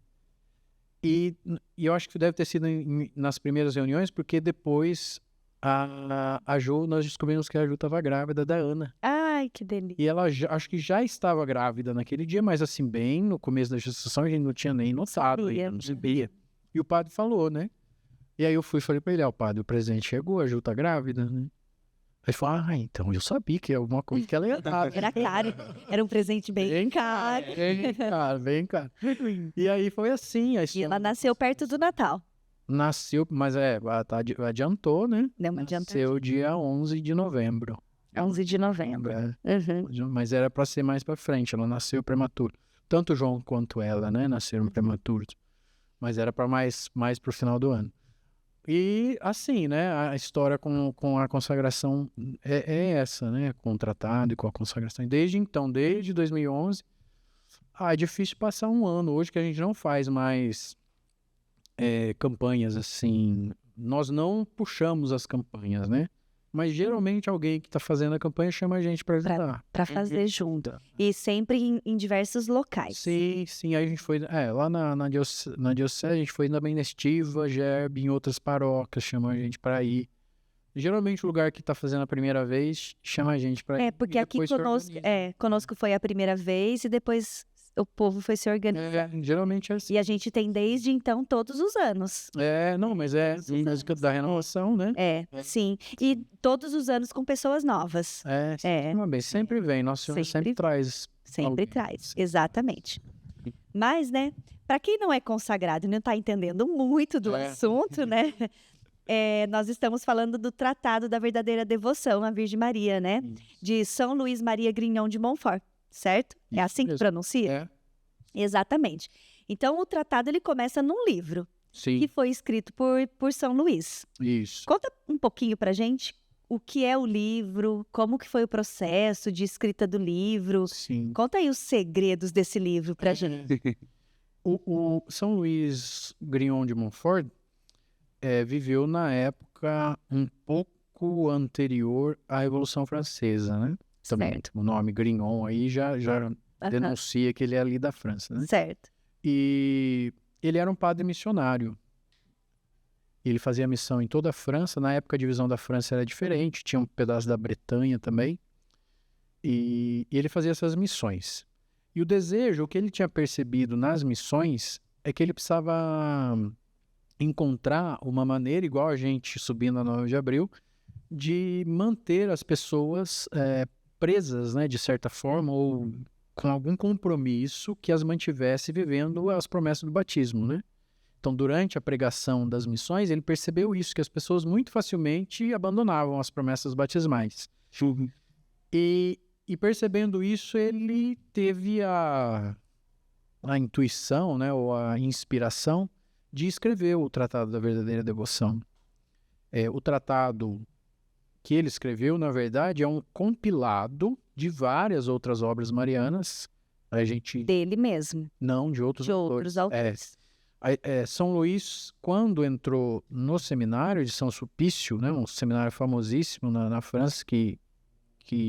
E eu acho que deve ter sido nas primeiras reuniões, porque depois a Ju, nós descobrimos que a Ju estava grávida da Ana. Ai, que delícia. E ela acho que já estava grávida naquele dia, mas assim, bem no começo da gestação, a gente não tinha nem notado, não sabia. E o padre falou, né? E aí eu falei pra ele, padre, o presente chegou, a Ju tá grávida, né? Aí ele falou, então eu sabia que é alguma coisa que ela ia dar. Era caro, era um presente bem caro. Bem caro. E aí foi assim. E ela nasceu perto do Natal. Nasceu, mas adiantou, né? Não, mas adiantou. Nasceu dia 11 de novembro. 11 de novembro. Mas era pra ser mais pra frente, ela nasceu prematuro. Tanto o João quanto ela, né, nasceram prematuros. Mas era para mais pro final do ano. E assim, né, a história com a consagração é essa, né, com o tratado e com a consagração. Desde 2011, é difícil passar um ano hoje que a gente não faz mais campanhas assim. Nós não puxamos as campanhas, né? Mas geralmente alguém que está fazendo a campanha chama a gente para ajudar. Para fazer junto. E sempre em diversos locais. Sim. Aí a gente foi lá na Diocese, a gente foi também na Estiva, Gerbe, em outras paróquias, chama a gente para ir. Geralmente o lugar que está fazendo a primeira vez chama a gente para ir. Porque aqui conosco foi a primeira vez e depois o povo foi se organizando. Geralmente é assim. E a gente tem desde então todos os anos. Mas da renovação, né? Sim. E todos os anos com pessoas novas. Sempre vem. Nossa Senhora sempre traz. Sempre traz, exatamente. Mas, né, para quem não é consagrado e não está entendendo muito do assunto, né? Nós estamos falando do Tratado da Verdadeira Devoção à Virgem Maria, né? De São Luís Maria Grignon de Montfort. Certo? É assim que pronuncia? Exatamente. Então, o tratado ele começa num livro. Sim. Que foi escrito por São Luís. Isso. Conta um pouquinho pra gente o que é o livro, como que foi o processo de escrita do livro. Sim. Conta aí os segredos desse livro pra gente. O São Luís Grignon de Montfort viveu na época um pouco anterior à Revolução Francesa, né? Também Certo. o nome Grignon aí já denuncia que ele é ali da França, né? Certo. E ele era um padre missionário. Ele fazia missão em toda a França. Na época a divisão da França era diferente, tinha um pedaço da Bretanha também. E ele fazia essas missões. E o desejo, o que ele tinha percebido nas missões, é que ele precisava encontrar uma maneira, igual a gente subindo a 9 de abril, de manter as pessoas presas, né, de certa forma, ou com algum compromisso que as mantivesse vivendo as promessas do batismo, né? Então, durante a pregação das missões, ele percebeu isso, que as pessoas muito facilmente abandonavam as promessas batismais. E percebendo isso, ele teve a intuição, né, ou a inspiração de escrever o Tratado da Verdadeira Devoção. O tratado que ele escreveu, na verdade, é um compilado de várias outras obras marianas. Dele mesmo. Não, de outros autores. São Luís, quando entrou no seminário de São Sulpício, né, um seminário famosíssimo na França, que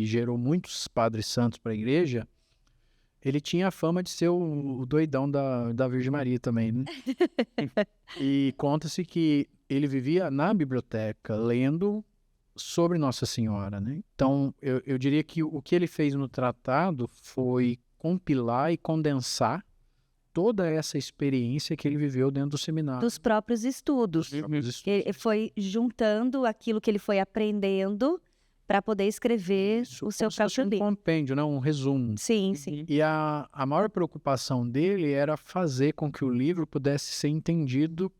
gerou muitos padres santos para a igreja, ele tinha a fama de ser o doidão da Virgem Maria também, né? E conta-se que ele vivia na biblioteca lendo sobre Nossa Senhora, né? Então, eu diria que o que ele fez no tratado foi compilar e condensar toda essa experiência que ele viveu dentro do seminário. Dos próprios estudos. Ele foi juntando aquilo que ele foi aprendendo para poder escrever o seu próprio livro. Um compêndio, né? Um resumo. Sim, sim. E a maior preocupação dele era fazer com que o livro pudesse ser entendido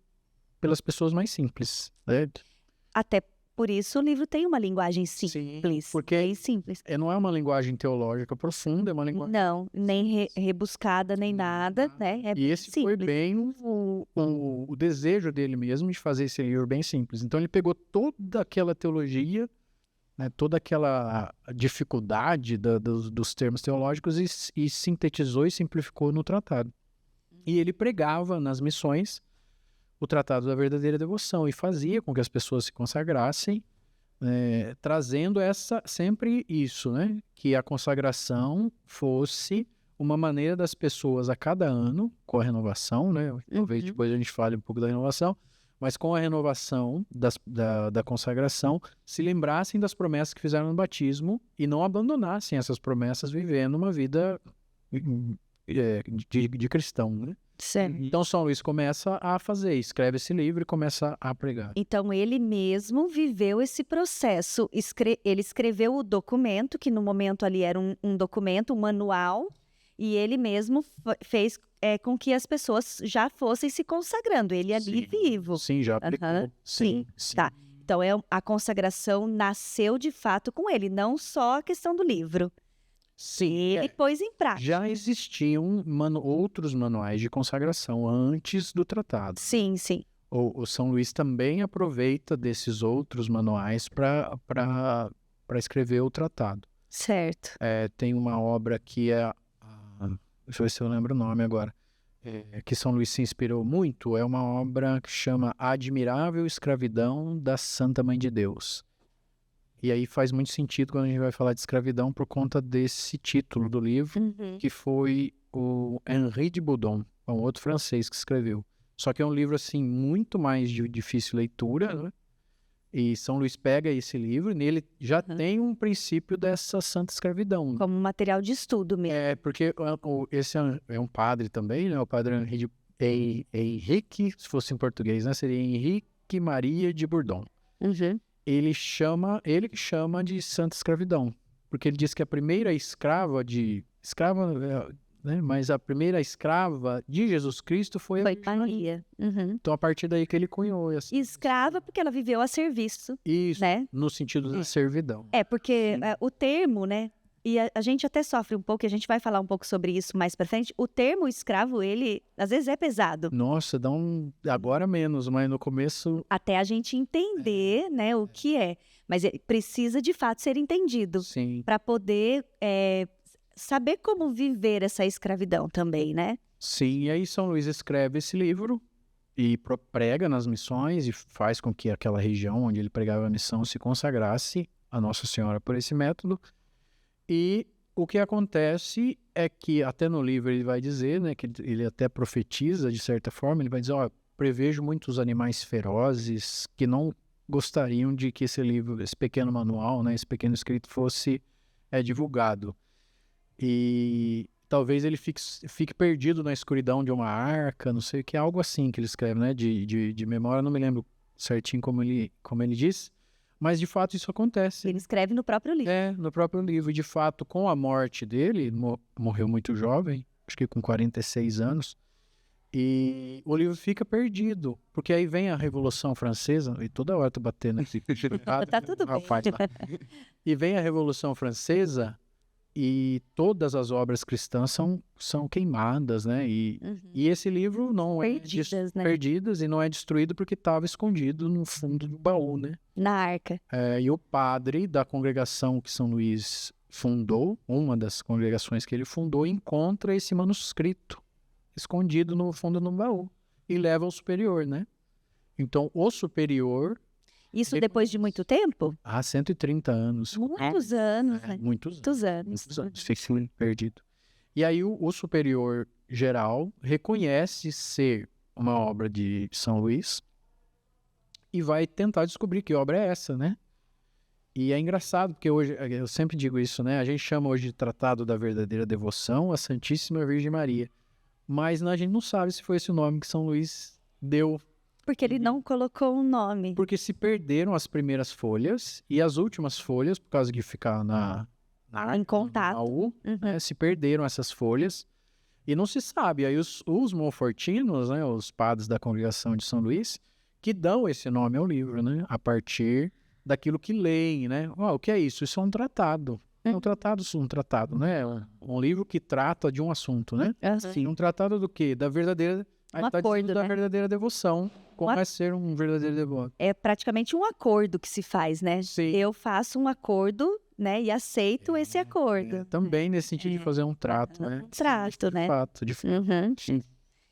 pelas pessoas mais simples, né? Até por isso o livro tem uma linguagem simples. Sim, porque bem simples. Não é uma linguagem teológica profunda, é uma linguagem... Não, nem rebuscada, nem nada, né? É e esse simples. foi bem o desejo dele mesmo de fazer esse livro bem simples. Então ele pegou toda aquela teologia, né, toda aquela dificuldade dos termos teológicos e sintetizou e simplificou no tratado. E ele pregava nas missões o Tratado da Verdadeira Devoção e fazia com que as pessoas se consagrassem, trazendo sempre isso, né? Que a consagração fosse uma maneira das pessoas a cada ano, com a renovação, né? Talvez depois a gente fale um pouco da renovação, mas com a renovação da consagração, se lembrassem das promessas que fizeram no batismo e não abandonassem essas promessas vivendo uma vida de cristão, né? Certo. Então São Luís começa a escreve esse livro e começa a pregar. Então ele mesmo viveu esse processo. Ele escreveu o documento, que no momento ali era um documento, um manual, e ele mesmo fez com que as pessoas já fossem se consagrando. Ele ali vivo. Sim, já aplicou. Sim, tá. Então a consagração nasceu de fato com ele, não só a questão do livro. Sim. Ele pôs em prática. Já existiam outros manuais de consagração antes do tratado. Sim, sim. O São Luís também aproveita desses outros manuais para escrever o tratado. Certo. Tem uma obra que deixa eu ver se eu lembro o nome agora. Que São Luís se inspirou muito. É uma obra que chama A Admirável Escravidão da Santa Mãe de Deus. E aí faz muito sentido quando a gente vai falar de escravidão por conta desse título do livro, que foi o Henri de Boudon, um outro francês que escreveu. Só que é um livro, assim, muito mais de difícil leitura, né? E São Luís pega esse livro e nele já tem um princípio dessa santa escravidão. Como material de estudo mesmo. Porque esse é um padre também, né? O padre Henrique, se fosse em português, né? Seria Henrique Maria de Bourdon. Ele que chama de santa escravidão, porque ele diz que a primeira mas a primeira escrava de Jesus Cristo foi Maria. Então a partir daí que ele cunhou essa... Escrava porque ela viveu a serviço. Isso, né? No sentido da servidão. Porque o termo, né? E a gente até sofre um pouco, e a gente vai falar um pouco sobre isso mais pra frente. O termo escravo, ele, às vezes, é pesado. Nossa, agora menos, mas no começo... Até a gente entender, né, o que é. Mas ele precisa, de fato, ser entendido. Sim. Para poder saber como viver essa escravidão também, né? Sim, e aí São Luís escreve esse livro e prega nas missões e faz com que aquela região onde ele pregava a missão se consagrasse a Nossa Senhora por esse método. E o que acontece é que, até no livro ele vai dizer, né, que ele até profetiza de certa forma, ele vai dizer, ó, prevejo muitos animais ferozes que não gostariam de que esse livro, esse pequeno manual, né, esse pequeno escrito fosse divulgado. E talvez ele fique perdido na escuridão de uma arca, não sei o que, algo assim que ele escreve, né, de memória, não me lembro certinho como ele diz, mas de fato isso acontece. Ele escreve no próprio livro. No próprio livro. E de fato, com a morte dele, morreu muito jovem, acho que com 46 anos, e o livro fica perdido, porque aí vem a Revolução Francesa, e toda hora tô batendo aqui. Tá tudo bem. Rapaz, lá. E vem a Revolução Francesa e todas as obras cristãs são queimadas, né? E esse livro não Perdidas, né? perdidas e não é destruído porque estava escondido no fundo do baú, né? Na arca. E o padre da congregação que São Luís fundou, uma das congregações que ele fundou, encontra esse manuscrito escondido no fundo do baú e leva ao superior, né? Então, o superior... Isso depois de muito tempo? Há 130 anos. Muitos anos, né? Muitos anos. Muitos anos. Fica perdido. E aí o superior geral reconhece ser uma obra de São Luís e vai tentar descobrir que obra é essa, né? E é engraçado, porque hoje, eu sempre digo isso, né? A gente chama hoje de Tratado da Verdadeira Devoção à Santíssima Virgem Maria. Mas a gente não sabe se foi esse o nome que São Luís deu. Porque ele não colocou um nome. Porque se perderam as primeiras folhas e as últimas folhas, por causa de ficar Em contato. no baú, né, se perderam essas folhas e não se sabe. Aí os monfortinos, né, os padres da congregação de São Luís, que dão esse nome ao livro, né, a partir daquilo que leem, né? O que é isso? Isso é um tratado. É um tratado, né? Um livro que trata de um assunto, né? Sim. Um tratado do quê? Da verdadeira... Aí tá acordo, dizendo da né? verdadeira devoção. Como é ser um verdadeiro devoto. É praticamente um acordo que se faz, né? Sim. Eu faço um acordo, né? E aceito esse acordo. Também nesse sentido de fazer um trato, né? Um trato, né? De fato. Uhum.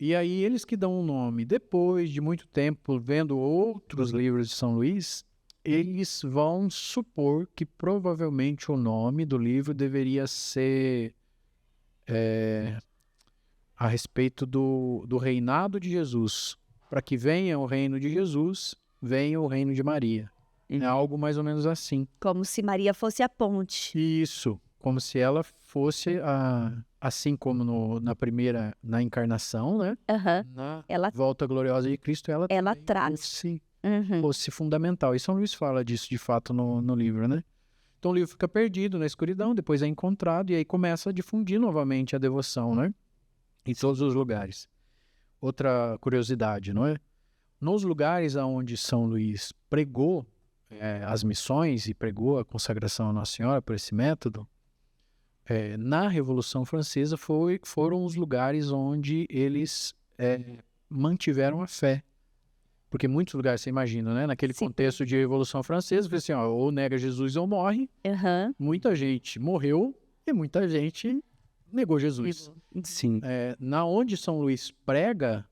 E aí eles que dão um nome. Depois de muito tempo vendo outros livros de São Luís, eles vão supor que provavelmente o nome do livro deveria ser a respeito do reinado de Jesus. Para que venha o reino de Jesus, venha o reino de Maria. É algo mais ou menos assim. Como se Maria fosse a ponte. Isso, como se ela fosse, assim como na encarnação, né? Na Ela volta gloriosa de Cristo, ela traz. fosse fundamental. E São Luís fala disso, de fato, no livro, né? Então o livro fica perdido na escuridão, depois é encontrado e aí começa a difundir novamente a devoção, né? Em todos os lugares. Outra curiosidade, não é? Nos lugares onde São Luís pregou as missões e pregou a consagração à Nossa Senhora por esse método, na Revolução Francesa foram os lugares onde eles mantiveram a fé. Porque muitos lugares, você imagina, né? Naquele contexto de Revolução Francesa, foi assim, ó, ou nega Jesus ou morre. Muita gente morreu e muita gente negou Jesus. Sim. Na onde São Luís prega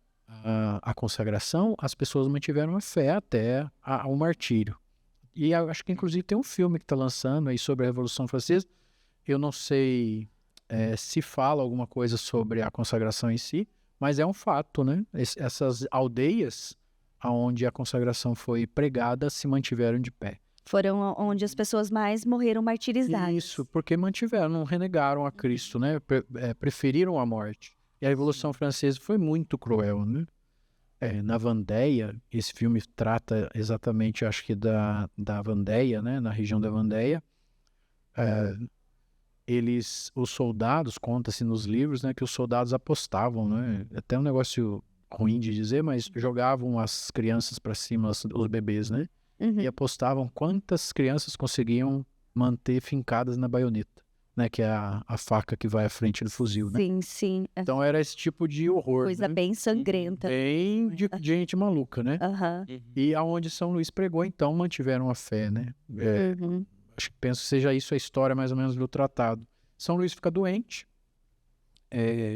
a consagração, as pessoas mantiveram a fé até o martírio. E eu acho que inclusive tem um filme que está lançando aí sobre a Revolução Francesa. Eu não sei se fala alguma coisa sobre a consagração em si, mas é um fato, né? Essas aldeias onde a consagração foi pregada se mantiveram de pé. Foram onde as pessoas mais morreram martirizadas. Isso, porque mantiveram, não renegaram a Cristo, né? Preferiram a morte. E a Revolução Francesa foi muito cruel, né? Na Vendéia, esse filme trata exatamente, acho que da Vendéia, né? Na região da Vendéia. Os soldados, conta-se nos livros, né? Que os soldados apostavam, né? Até um negócio ruim de dizer, mas jogavam as crianças para cima, os bebês, né? E apostavam quantas crianças conseguiam manter fincadas na baioneta, né? Que é a faca que vai à frente do fuzil, né? Sim. Então era esse tipo de horror, Coisa né? bem sangrenta. Bem de gente maluca, né? E aonde São Luís pregou, então, mantiveram a fé, né? Penso que seja isso a história mais ou menos do tratado. São Luís fica doente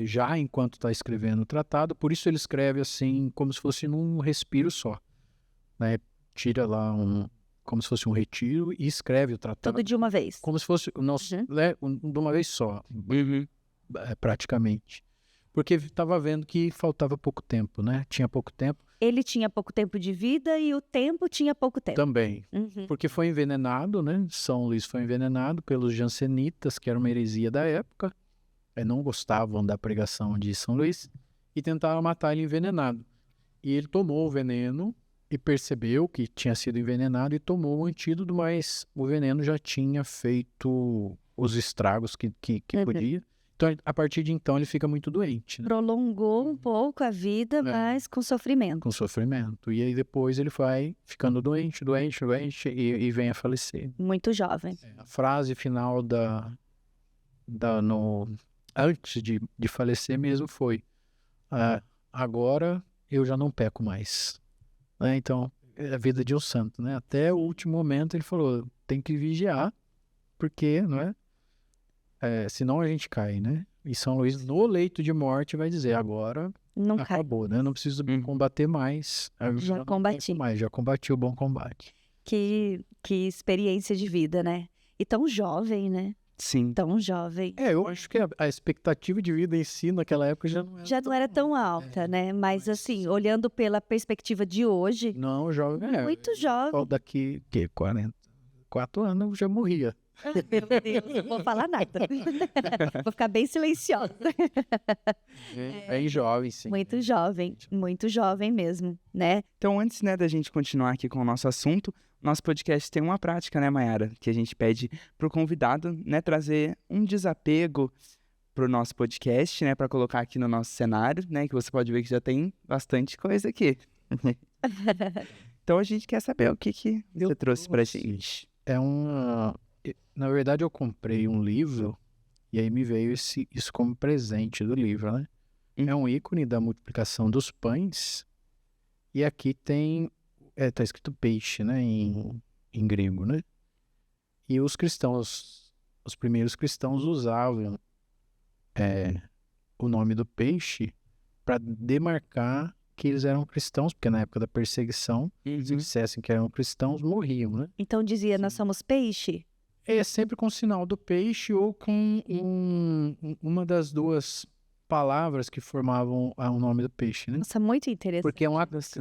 já enquanto está escrevendo o tratado, por isso ele escreve assim, como se fosse num respiro só, né? Tira lá como se fosse um retiro e escreve o tratado. Tudo de uma vez. Como se fosse de uma vez só, praticamente. Porque estava vendo que faltava pouco tempo, né? Tinha pouco tempo. Ele tinha pouco tempo de vida e o tempo tinha pouco tempo. Também. Uhum. Porque foi envenenado, né? São Luís foi envenenado pelos jansenitas, que era uma heresia da época. Não gostavam da pregação de São Luís e tentaram matar ele envenenado. E ele tomou o veneno e percebeu que tinha sido envenenado e tomou o antídoto, mas o veneno já tinha feito os estragos que podia. Então, a partir de então, ele fica muito doente, né? Prolongou um pouco a vida, mas com sofrimento. Com sofrimento. E aí depois ele vai ficando doente e vem a falecer. Muito jovem. A frase final antes de falecer mesmo foi: agora eu já não peco mais. Né? Então, é a vida de um santo, né? Até o último momento ele falou, tem que vigiar, porque, não é? Senão a gente cai, né? E São Luís, no leito de morte, vai dizer, agora Não acabou, né? Não preciso combater mais. Já combati. Já combati o bom combate. Que experiência de vida, né? E tão jovem, né? Sim. Tão jovem. Eu acho que a expectativa de vida em si, naquela época, Já não era tão alta, né? Mas assim, olhando pela perspectiva de hoje, não, jovem. muito jovem. Só daqui, 44 anos eu já morria. Meu Deus, não vou falar nada. Vou ficar bem silenciosa. Bem jovem, sim. Muito jovem mesmo, né? Então, antes, né, da gente continuar aqui com o nosso assunto, nosso podcast tem uma prática, né, Mayara? Que a gente pede pro convidado, né, trazer um desapego pro nosso podcast, né, para colocar aqui no nosso cenário, né, que você pode ver que já tem bastante coisa aqui. Então, a gente quer saber o que você trouxe pra gente. Na verdade, eu comprei um livro e aí me veio isso como presente do livro, né? É um ícone da multiplicação dos pães e aqui tá escrito peixe, né? Em grego, né? E os primeiros cristãos usavam o nome do peixe para demarcar que eles eram cristãos, porque na época da perseguição, se dissessem que eram cristãos, morriam, né? Então dizia, nós somos peixe? É sempre com o sinal do peixe ou com uma das duas palavras que formavam o nome do peixe, né? Nossa, muito interessante. Porque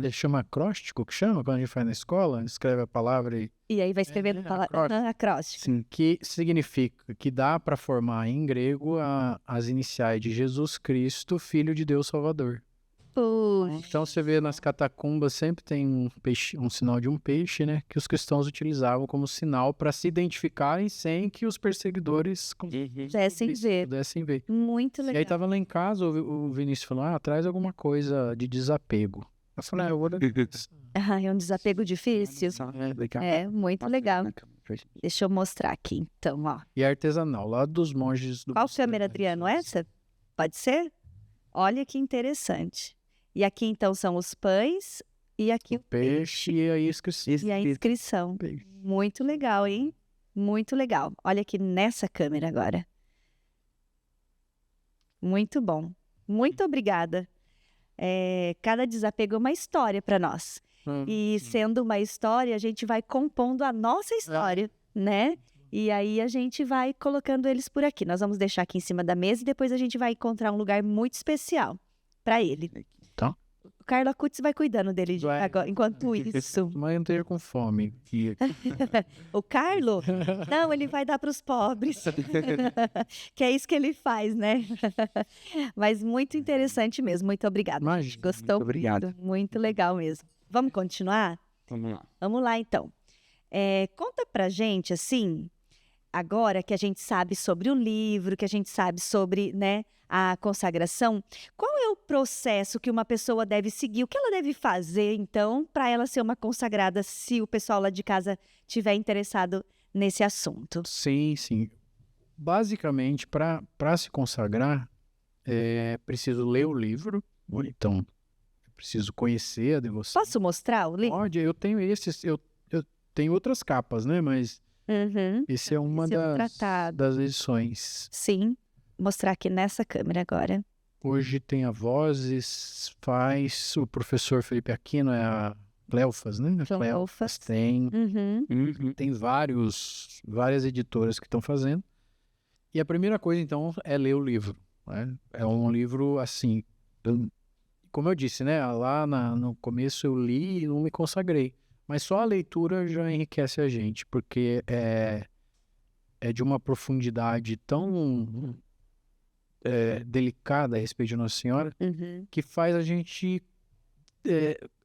chama acróstico, que chama, quando a gente faz na escola, escreve a palavra e aí vai escrevendo acróstico. Sim, que significa que dá para formar em grego as iniciais de Jesus Cristo, Filho de Deus Salvador. Puxa. Então você vê nas catacumbas sempre tem um sinal de um peixe, né? Que os cristãos utilizavam como sinal para se identificarem sem que os perseguidores pudessem ver. Muito legal. E aí tava lá em casa, o Vinícius falou, traz alguma coisa de desapego. Eu falei, eu vou... É um desapego difícil? Muito legal. Deixa eu mostrar aqui, então, ó. E artesanal, lá dos monges do... Qual câmera, Adriano? Essa? Pode ser? Olha que interessante. E aqui, então, são os pães e aqui o peixe. E a inscrição. E a inscrição. Muito legal, hein? Muito legal. Olha aqui nessa câmera agora. Muito bom. Muito obrigada. Cada desapego é uma história para nós. E sendo uma história, a gente vai compondo a nossa história, né? E aí a gente vai colocando eles por aqui. Nós vamos deixar aqui em cima da mesa e depois a gente vai encontrar um lugar muito especial para ele. Tá. O Carlo Acutis vai cuidando dele agora, enquanto isso. Mas eu não esteja com fome. O Carlo? Não, ele vai dar para os pobres. Que é isso que ele faz, né? Mas muito interessante mesmo. Muito obrigada. Imagina, gostou? Muito obrigado. Muito legal mesmo. Vamos continuar? Vamos lá. Vamos lá, então. Conta pra gente, assim, agora que a gente sabe sobre o livro, que a gente sabe sobre, né, a consagração, qual é o processo que uma pessoa deve seguir? O que ela deve fazer, então, para ela ser uma consagrada, se o pessoal lá de casa tiver interessado nesse assunto? Sim, sim. Basicamente, para se consagrar, é preciso ler o livro, então, é preciso conhecer a devoção. Posso mostrar o livro? Pode, eu tenho esses, eu tenho outras capas, né, mas esse é uma das edições. Sim. mostrar aqui nessa câmera agora. Hoje tem a Vozes, faz o professor Felipe Aquino, é a Cleofas, né? A Cleofas. Tem Uhum. Tem várias editoras que estão fazendo. E a primeira coisa, então, é ler o livro, né? É um livro, assim, como eu disse, né? Lá no começo eu li e não me consagrei. Mas só a leitura já enriquece a gente, porque é de uma profundidade tão delicada a respeito de Nossa Senhora, Uhum. que faz a gente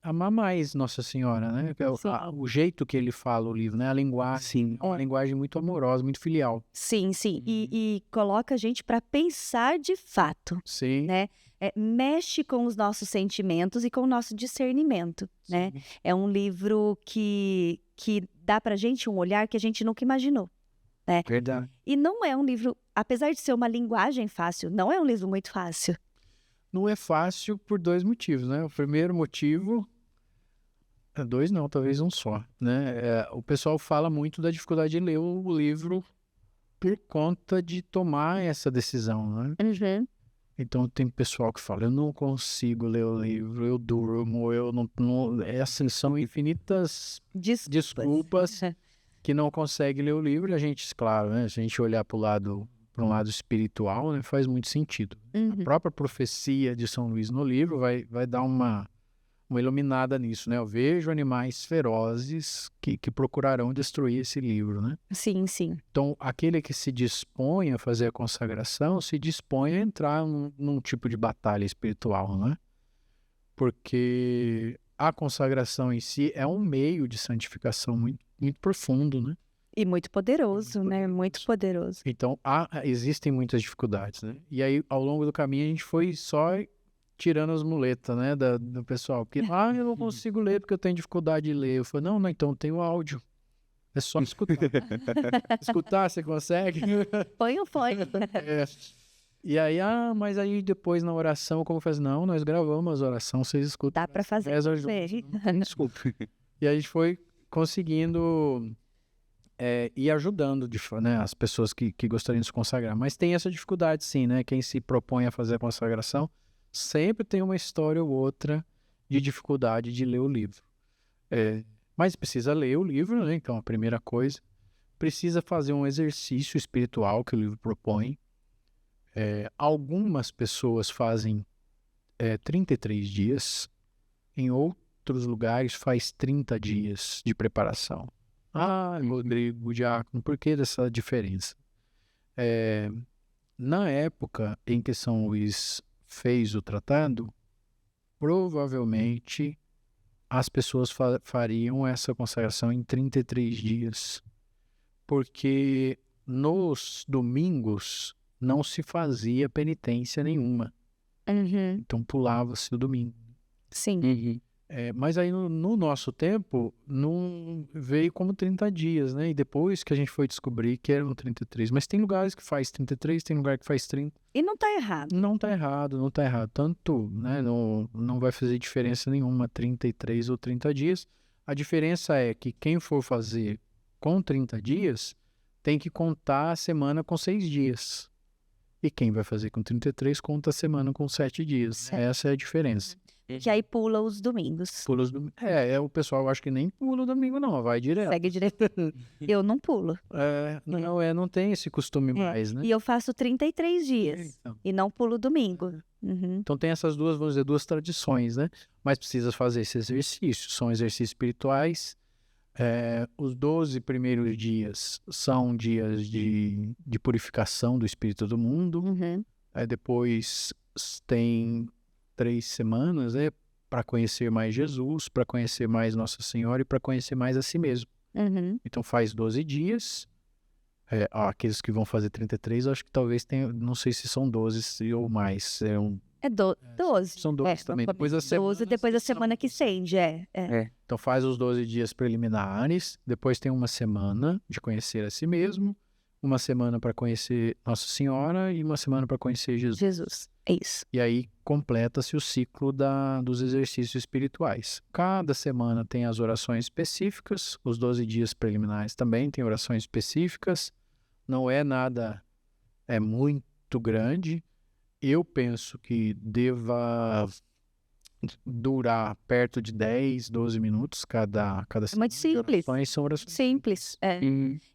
amar mais Nossa Senhora, né? Que é Sim. o jeito que ele fala o livro, né? A linguagem. Sim. É uma linguagem muito amorosa, muito filial. Sim. E coloca a gente para pensar de fato, Sim. né? Mexe com os nossos sentimentos e com o nosso discernimento, né? É um livro que dá pra gente um olhar que a gente nunca imaginou, né? Verdade. E não é um livro, apesar de ser uma linguagem fácil, não é um livro muito fácil. Não é fácil por 2 motivos, né? O primeiro motivo... 2 não, talvez um só, né? O pessoal fala muito da dificuldade de ler o livro por conta de tomar essa decisão, né? Uhum. Então tem pessoal que fala, eu não consigo ler o livro, eu durmo, eu não assim, são infinitas desculpas que não consegue ler o livro. E a gente, claro, né? Se a gente olhar para um lado espiritual, né, faz muito sentido. Uhum. A própria profecia de São Luís no livro vai dar uma iluminada nisso, né? Eu vejo animais ferozes que procurarão destruir esse livro, né? Sim. Então, aquele que se dispõe a fazer a consagração, se dispõe a entrar num tipo de batalha espiritual, né? Porque a consagração em si é um meio de santificação muito, muito profundo, né? E muito poderoso, né? Muito poderoso. Então, existem muitas dificuldades, né? E aí, ao longo do caminho, a gente foi só tirando as muletas, né, do pessoal. Porque, eu não consigo ler porque eu tenho dificuldade de ler. Eu falei, não, então tem o áudio. É só escutar. Escutar, você consegue? Põe o fone. E aí, mas aí depois na oração, como faz? Não, nós gravamos a oração, vocês escutam. Dá pra fazer. Desculpa. E a gente foi conseguindo ir ajudando né, as pessoas que gostariam de se consagrar. Mas tem essa dificuldade, sim, né? Quem se propõe a fazer a consagração sempre tem uma história ou outra de dificuldade de ler o livro. Mas precisa ler o livro, né? Então, a primeira coisa. Precisa fazer um exercício espiritual que o livro propõe. Algumas pessoas fazem 33 dias. Em outros lugares faz 30 dias de preparação. Rodrigo, Diácono, por que dessa diferença? Na época em que São Luís fez o tratado, provavelmente as pessoas fariam essa consagração em 33 dias, porque nos domingos não se fazia penitência nenhuma. Uhum. Então pulava-se o domingo. Sim. Uhum. Mas aí no nosso tempo não veio como 30 dias, né? E depois que a gente foi descobrir que eram 33. Mas tem lugares que faz 33, tem lugar que faz 30. E não tá errado. Não tá errado. Tanto, né? Não vai fazer diferença nenhuma 33 ou 30 dias. A diferença é que quem for fazer com 30 dias tem que contar a semana com 6 dias. E quem vai fazer com 33 conta a semana com 7 dias. Certo. Essa é a diferença. Que aí pula os domingos. Pula os domingos. O pessoal acho que nem pula o domingo, não. Vai direto. Segue direto. Eu não pulo. Não tem esse costume mais, né? E eu faço 33 dias. Então. E não pulo domingo. Uhum. Então tem essas duas, vamos dizer, duas tradições, né? Mas precisa fazer esse exercício. São exercícios espirituais. Os 12 primeiros dias são dias de purificação do espírito do mundo. Uhum. Depois tem 3 semanas, né? Para conhecer mais Jesus, para conhecer mais Nossa Senhora e para conhecer mais a si mesmo. Uhum. Então faz 12 dias. Aqueles que vão fazer 33, eu acho que talvez tenha, não sei se são 12 ou mais. 12. São 12 também. Depois da semana, 12 depois da semana que estende, Então faz os 12 dias preliminares, depois tem uma semana de conhecer a si mesmo, uma semana para conhecer Nossa Senhora e uma semana para conhecer Jesus. Jesus, é isso. E aí completa-se o ciclo dos exercícios espirituais. Cada semana tem as orações específicas, os 12 dias preliminares também tem orações específicas. Não é nada muito muito grande. Eu penso que deva durar perto de 10, 12 minutos cada É muito simples. orações são orações. Simples.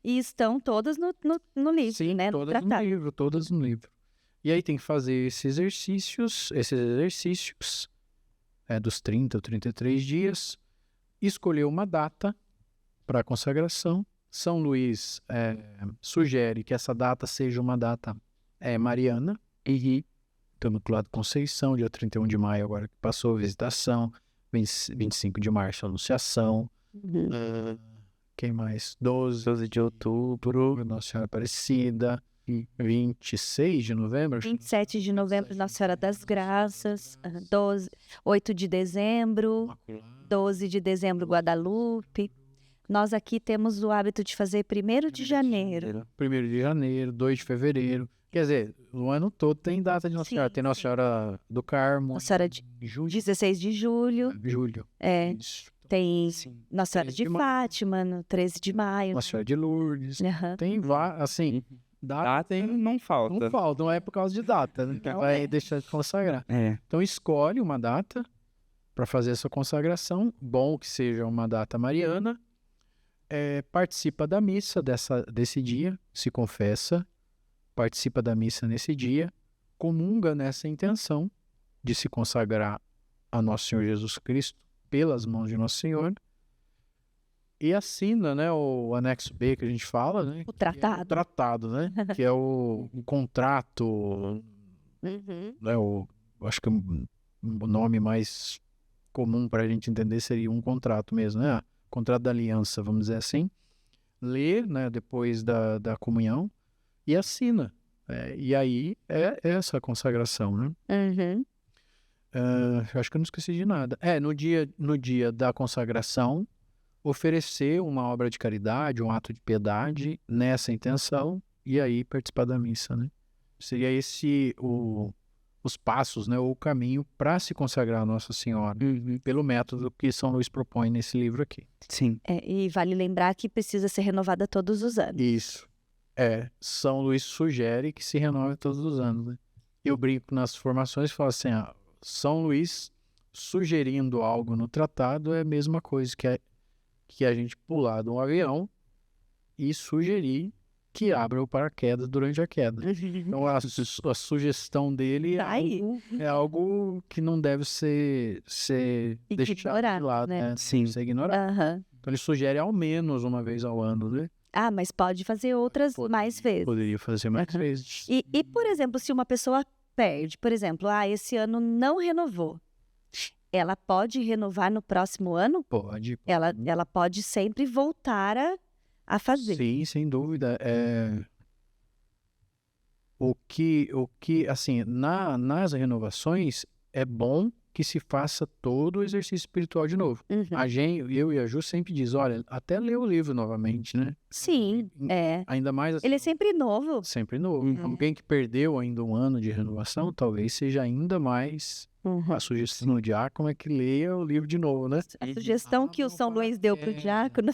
E estão todas no livro, Sim, né? No todas no tratado. livro, todas no livro. E aí tem que fazer esses exercícios dos 30 ou 33 dias, escolher uma data para a consagração. São Luís sugere que essa data seja uma data mariana. Então, Imaculada Conceição, dia 31 de maio, agora que passou a visitação, 25 de março, a Anunciação. Quem mais? 12 de outubro. Nossa Senhora Aparecida. 26 de novembro. 27 de novembro, Nossa Senhora das Graças. 8 de dezembro. 12 de dezembro, Guadalupe. Nós aqui temos o hábito de fazer 1º de janeiro. 1º de janeiro, 2 de fevereiro. Quer dizer, o ano todo tem data de Nossa Sim, Senhora. Tem Nossa sim. Senhora do Carmo. Nossa Senhora de em julho. 16 de julho. Julho. Isso. Tem Sim. Nossa Senhora 13 de de maio. Fátima, no 13 de maio. Nossa Senhora de Lourdes. Aham. Tem assim, data Data não falta. não falta, não é por causa de data, né? Que vai deixar de consagrar. Então escolhe uma data para fazer essa consagração. Bom que seja uma data mariana. Participa da missa desse dia, se confessa, participa da missa nesse dia, comunga nessa intenção de se consagrar a Nosso Senhor Jesus Cristo pelas mãos de Nosso Senhor e assina, né, o anexo B que a gente fala, né? O tratado. Que é o tratado, né? Que é o contrato, né? Acho que o nome mais comum para a gente entender seria um contrato mesmo, né? Contrato da aliança, vamos dizer assim. Lê, né, depois da comunhão e assina. E aí é essa consagração, né? Eu acho que eu não esqueci de nada. No dia da consagração, oferecer uma obra de caridade, um ato de piedade nessa intenção e aí participar da missa, né? Seria esse os passos, né, ou o caminho para se consagrar a Nossa Senhora, pelo método que São Luís propõe nesse livro aqui. Sim. E vale lembrar que precisa ser renovada todos os anos. Isso. São Luís sugere que se renove todos os anos, né? Eu brinco nas formações e falo assim, São Luís sugerindo algo no tratado é a mesma coisa que a gente pular de um avião e sugerir que abra o paraquedas durante a queda. Então, a sugestão dele é algo que não deve ser deixado de lado, né? Sim. Ser ignorado. Então, ele sugere ao menos uma vez ao ano, né? Mas pode fazer outras mais vezes. Poderia fazer mais vezes. E, por exemplo, se uma pessoa perde, por exemplo, esse ano não renovou, ela pode renovar no próximo ano? Pode. Ela pode sempre voltar a fazer. Sim, sem dúvida. O que assim, nas renovações, é bom que se faça todo o exercício espiritual de novo. Eu e a Ju sempre diz, olha, até ler o livro novamente, né? Sim, Ainda mais assim, ele é sempre novo. sempre novo. Alguém que perdeu ainda um ano de renovação, talvez seja ainda mais a sugestão do diácono é que leia o livro de novo, né? A sugestão que o São Luís deu para o diácono.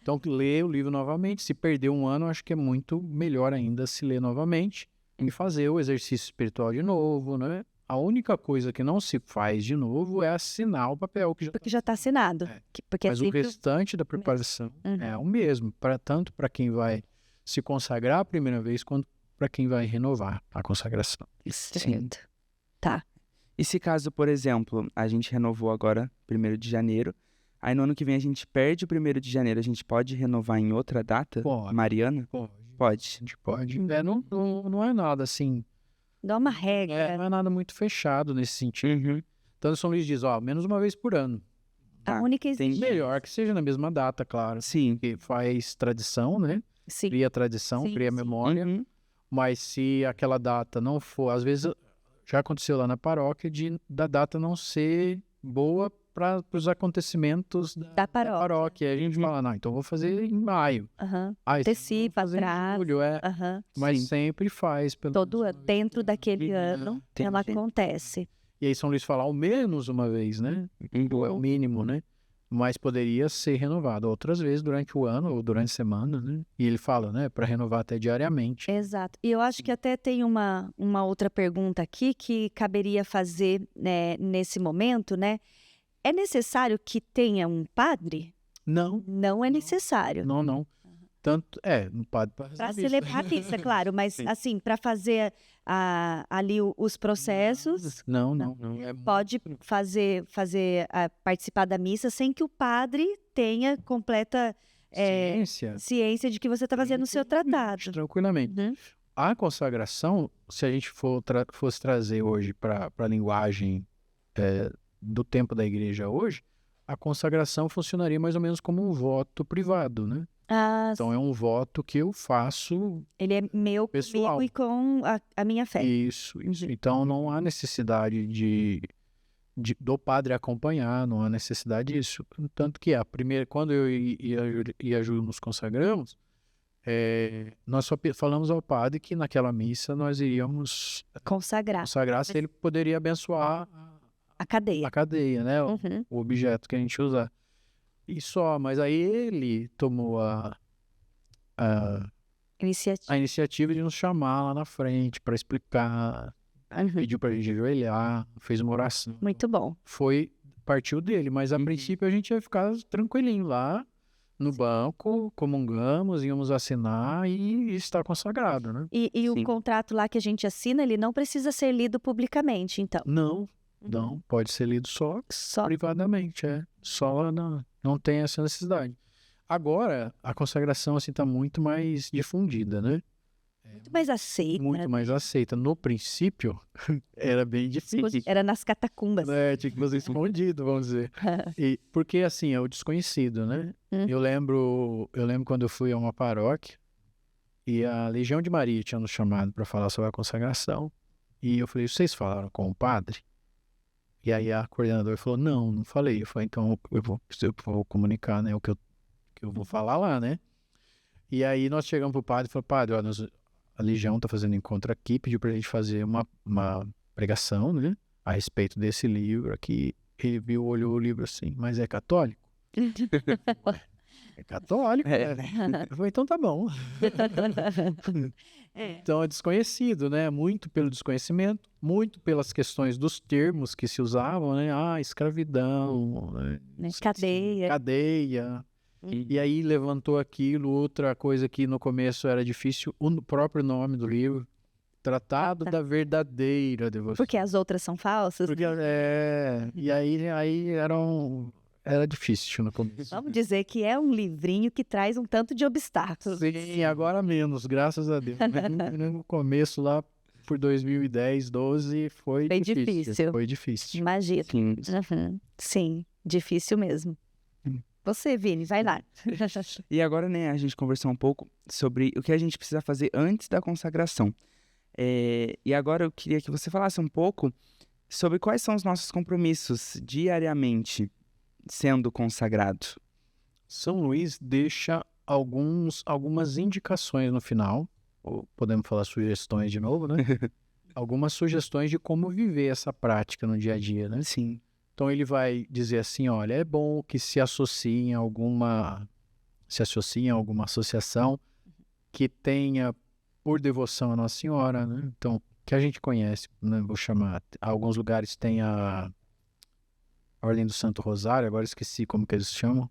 Então, lê o livro novamente. Se perdeu um ano, acho que é muito melhor ainda se ler novamente e fazer o exercício espiritual de novo, né? A única coisa que não se faz de novo é assinar o papel que Porque já está assinado. Porque mas o restante da preparação é o mesmo, tanto para quem vai se consagrar a primeira vez, quanto para quem vai renovar a consagração. Certo. Tá. E se caso, por exemplo, a gente renovou agora, 1º de janeiro, aí no ano que vem a gente perde o 1º de janeiro, a gente pode renovar em outra data? Pode. Mariana? Pode. Pode. A gente pode. Não é nada assim. Dá uma regra. Não é nada muito fechado nesse sentido. Então, o São Luís diz, menos uma vez por ano. A única exigência. Melhor que seja na mesma data, claro. Sim. Que faz tradição, né? Sim. Cria tradição, Sim, cria sim. memória. Mas se aquela data não for... Às vezes, já aconteceu lá na paróquia da data não ser boa para os acontecimentos da paróquia. A gente fala, não, então vou fazer em maio. Antecipa, fazer em atrasa. julho, Mas Sim. sempre faz. Todo ano, dentro daquele ano, ela acontece. E aí São Luís fala ao menos uma vez, né? É o mínimo, né? mas poderia ser renovado outras vezes durante o ano ou durante a semana, né? E ele fala, né, para renovar até diariamente. Exato. E eu acho que até tem uma outra pergunta aqui que caberia fazer, né, nesse momento, né? É necessário que tenha um padre? Não, Não é necessário. não. Tanto, não pode Para celebrar a missa, claro, mas Sim. assim, para fazer ali os processos, Não. É pode participar da missa sem que o padre tenha completa ciência de que você está fazendo o seu tratado. tranquilamente. Uhum. A consagração, se a gente fosse trazer hoje para a linguagem do tempo da igreja hoje, a consagração funcionaria mais ou menos como um voto privado, né? Então é um voto que eu faço ele é meu pessoal. comigo e com a minha fé. Isso. Então não há necessidade do padre acompanhar, não há necessidade disso. Tanto que quando eu e a Ju nos consagramos, nós só falamos ao padre que naquela missa nós iríamos Consagrar se ele poderia abençoar a cadeia. a cadeia, né? Uhum. O objeto que a gente usa. E só, mas aí ele tomou a iniciativa de nos chamar lá na frente para explicar, Uhum. pediu pra gente ajoelhar, fez uma oração. Muito bom. Partiu dele, mas a princípio a gente ia ficar tranquilinho lá no banco, comungamos, íamos assinar e está consagrado, né? E o Sim. contrato lá que a gente assina, ele não precisa ser lido publicamente, então. Não, pode ser lido só privadamente, só não tem essa necessidade. Agora, a consagração assim está muito mais difundida, né? Muito mais aceita. Muito mais aceita. No princípio, era bem difícil. Era nas catacumbas. Tinha que fazer escondido, vamos dizer. Porque, assim, é o desconhecido, né? Eu lembro quando eu fui a uma paróquia e a Legião de Maria tinha nos chamado para falar sobre a consagração. E eu falei, vocês falaram com o padre? E aí a coordenadora falou, não falei. Eu falei, então eu vou comunicar, né, o que eu vou falar lá, né? E aí nós chegamos pro padre e falamos, padre, ó, a Legião está fazendo encontro aqui, pediu pra gente fazer uma pregação, né, a respeito desse livro aqui. Ele olhou o livro assim, mas é católico? É católico, né? Eu falei, então tá bom. Então é desconhecido, né? Muito pelo desconhecimento, muito pelas questões dos termos que se usavam, né? Escravidão, né? Cadeia. E aí levantou aquilo, outra coisa que no começo era difícil, o próprio nome do livro, Tratado da Verdadeira Devoção. Porque as outras são falsas? E aí era difícil no começo. Vamos dizer que é um livrinho que traz um tanto de obstáculos. Sim, agora menos, graças a Deus. No começo lá, por 2010, 12, foi difícil. Foi difícil. Imagina. Sim, difícil mesmo. Você, Vini, vai lá. E agora, né, a gente conversou um pouco sobre o que a gente precisa fazer antes da consagração. E agora eu queria que você falasse um pouco sobre quais são os nossos compromissos diariamente sendo consagrado. São Luís deixa algumas indicações no final, ou podemos falar sugestões de novo, né? Algumas sugestões de como viver essa prática no dia a dia, né? Sim. Então ele vai dizer assim, olha, é bom que se associe a alguma associação que tenha por devoção a Nossa Senhora, né? Então, que a gente conhece, né? Vou chamar, alguns lugares tem a Ordem do Santo Rosário, agora esqueci como que eles chamam,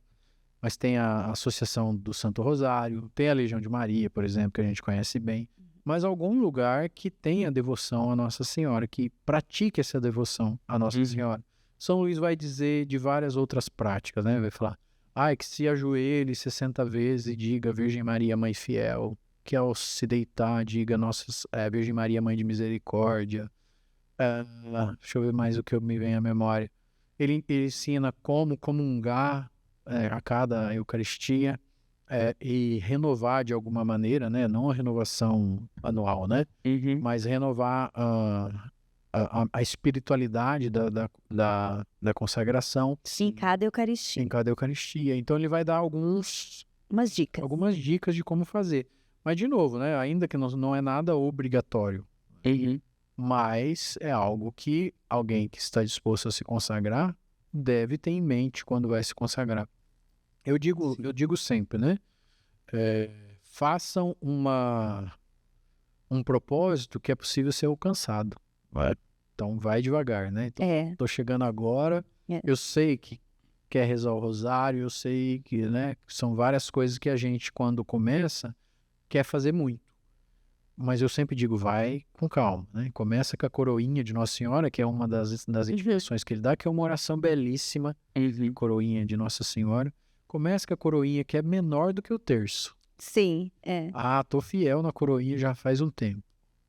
mas tem a Associação do Santo Rosário, tem a Legião de Maria, por exemplo, que a gente conhece bem, mas algum lugar que tenha devoção a Nossa Senhora, que pratique essa devoção a Nossa Senhora. São Luís vai dizer de várias outras práticas, né? Vai falar, que se ajoelhe 60 vezes e diga Virgem Maria, Mãe Fiel, que ao se deitar diga Virgem Maria, Mãe de Misericórdia. Deixa eu ver mais o que me vem à memória. Ele ensina como comungar a cada Eucaristia e renovar de alguma maneira, né? Não a renovação anual, né? Mas renovar a espiritualidade da consagração. Em cada Eucaristia. Em cada Eucaristia. Então ele vai dar algumas dicas de como fazer. Mas, de novo, né? Ainda que não é nada obrigatório. Mas é algo que alguém que está disposto a se consagrar deve ter em mente quando vai se consagrar. Eu digo sempre, né? Façam um propósito que é possível ser alcançado. Então, vai devagar, né? Então, tô chegando agora, eu sei que quer rezar o rosário, eu sei que, né, são várias coisas que a gente, quando começa, quer fazer muito. Mas eu sempre digo, vai com calma, né? Começa com a coroinha de Nossa Senhora, que é uma das indicações que ele dá, que é uma oração belíssima, coroinha de Nossa Senhora. Começa com a coroinha, que é menor do que o terço. Sim, tô fiel na coroinha já faz um tempo.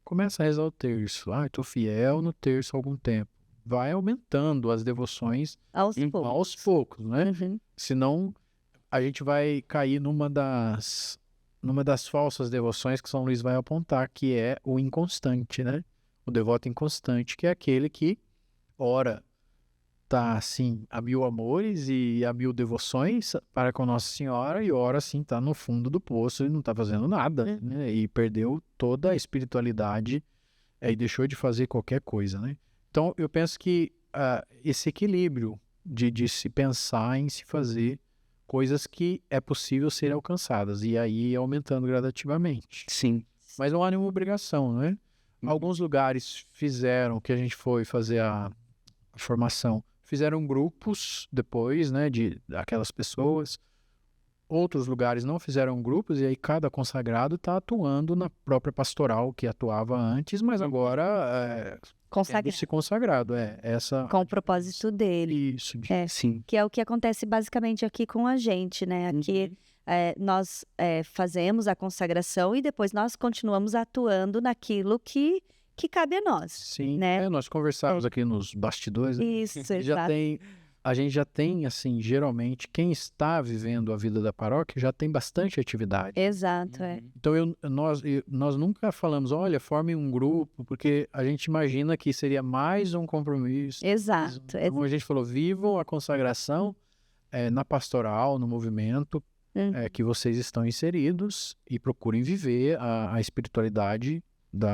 Começa a rezar o terço. Tô fiel no terço há algum tempo. Vai aumentando as devoções aos poucos, né? Senão a gente vai cair numa das falsas devoções que São Luís vai apontar, que é o inconstante, né? O devoto inconstante, que é aquele que, ora, tá assim, a mil amores e a mil devoções para com Nossa Senhora, e ora, assim, tá no fundo do poço e não tá fazendo nada, né? E perdeu toda a espiritualidade e deixou de fazer qualquer coisa, né? Então, eu penso que esse equilíbrio de se pensar em se fazer coisas que é possível serem alcançadas, e aí aumentando gradativamente. Sim. Mas não há nenhuma obrigação, né? Alguns lugares fizeram, que a gente foi fazer a formação, fizeram grupos depois, né, de aquelas pessoas. Outros lugares não fizeram grupos, e aí cada consagrado está atuando na própria pastoral que atuava antes, mas agora se consagrado. Com o propósito dele. Isso. Sim. Que é o que acontece basicamente aqui com a gente, né? Aqui nós fazemos a consagração e depois nós continuamos atuando naquilo que cabe a nós. Sim, né? Nós conversávamos aqui nos bastidores. Isso, exato. A gente já tem, assim, geralmente, quem está vivendo a vida da paróquia já tem bastante atividade. Exato, Então, nós nunca falamos, olha, formem um grupo, porque a gente imagina que seria mais um compromisso. Exato. Como a gente falou, vivam a consagração na pastoral, no movimento que vocês estão inseridos, e procurem viver a espiritualidade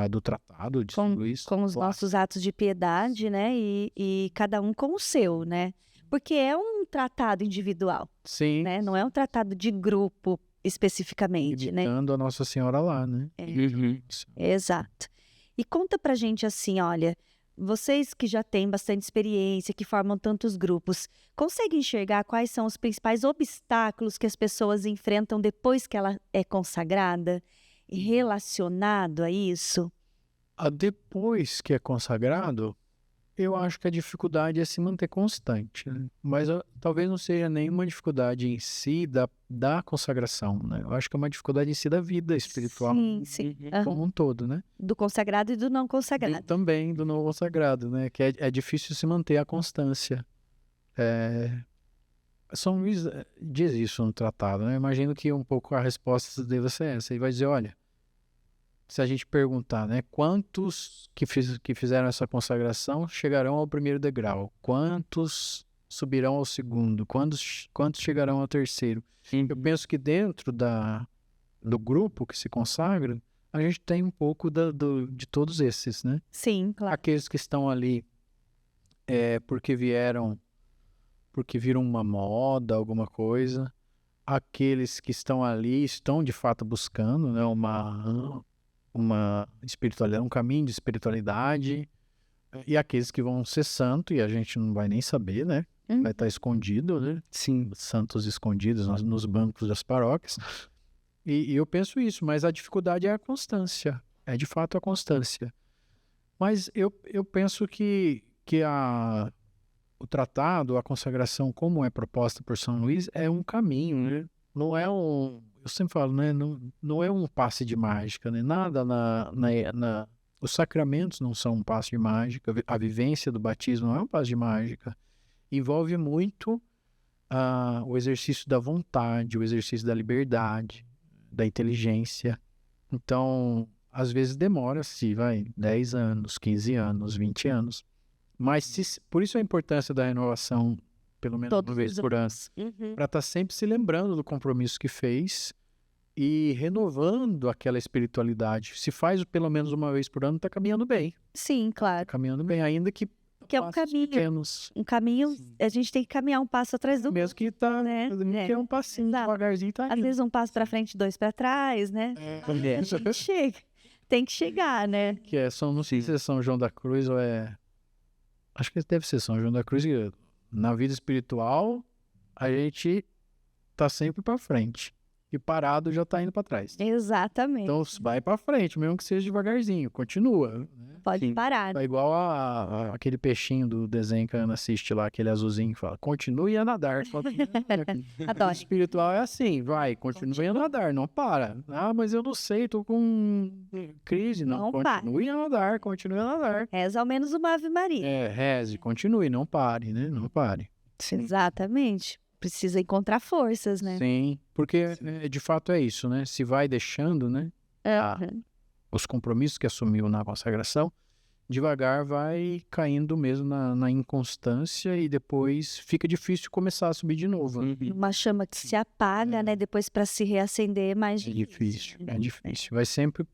do tratado de São Luís. Com os nossos atos de piedade, né? E cada um com o seu, né? Porque é um tratado individual. Sim. Né? Não é um tratado de grupo especificamente, imitando a Nossa Senhora lá, né? Exato. E conta pra gente assim, olha, vocês que já têm bastante experiência, que formam tantos grupos, conseguem enxergar quais são os principais obstáculos que as pessoas enfrentam depois que ela é consagrada, relacionado a isso? Depois que é consagrado, eu acho que a dificuldade é se manter constante, né? Mas talvez não seja nenhuma dificuldade em si da consagração, né? Eu acho que é uma dificuldade em si da vida espiritual como um todo, né? Do consagrado e do não consagrado. Também do não consagrado, né? Que é difícil se manter a constância. São Luís diz isso no tratado, né? Eu imagino que um pouco a resposta deve ser essa. Ele vai dizer, olha, se a gente perguntar, né, quantos que fizeram essa consagração chegarão ao primeiro degrau? Quantos subirão ao segundo? Quantos chegarão ao terceiro? Eu penso que dentro do grupo que se consagra, a gente tem um pouco de todos esses, né? Sim, claro. Aqueles que estão ali porque viram uma moda, alguma coisa. Aqueles que estão ali estão de fato buscando, né, uma espiritualidade, um caminho de espiritualidade, e aqueles que vão ser santo, e a gente não vai nem saber, né? Vai estar escondido, né? Sim. Santos escondidos nos bancos das paróquias. E eu penso isso, mas a dificuldade é a constância, é de fato a constância. Mas eu penso que o tratado, a consagração, como é proposta por São Luís, é um caminho, né? Não é eu sempre falo, né? Não é um passe de mágica, né? Nada os sacramentos não são um passe de mágica, a vivência do batismo não é um passe de mágica. Envolve muito o exercício da vontade, o exercício da liberdade, da inteligência. Então, às vezes demora-se, 10 anos, 15 anos, 20 anos. Mas por isso a importância da renovação, pelo menos uma vez por ano, para estar sempre se lembrando do compromisso que fez e renovando aquela espiritualidade. Se faz pelo menos uma vez por ano, está caminhando bem. Sim, claro. Está caminhando bem, ainda que que é um passos caminho. pequenos. Um caminho, a gente tem que caminhar um passo atrás do Mesmo que tá, né? que é um passinho, Exato. devagarzinho tá Às indo. vezes um passo para frente, 2 para trás, né? A gente chega. Tem que chegar, né? Que é não sei se é São João da Cruz ou é... Acho que deve ser São João da Cruz. Que na vida espiritual, a gente tá sempre para frente. E parado já tá indo para trás. Exatamente. Então vai para frente, mesmo que seja devagarzinho. Continua. Né? Pode Sim. parar. É igual aquele peixinho do desenho que a Ana assiste lá, aquele azulzinho que fala, continue a nadar. Adoro. Espiritual é assim, vai, continue a nadar, não para. Ah, mas eu não sei, tô com crise. Não, Não para. continue a nadar, continue a nadar. Reza ao menos uma Ave Maria. É, reze, continue, não pare, né? Não pare. Exatamente. Precisa encontrar forças, né? Sim, porque de fato é isso, né? Se vai deixando, né? Uhum. Os compromissos que assumiu na consagração, devagar vai caindo mesmo na inconstância e depois fica difícil começar a subir de novo. Né? Uma chama que se apaga, né? Depois para se reacender é mais É difícil, né? é difícil. Vai sempre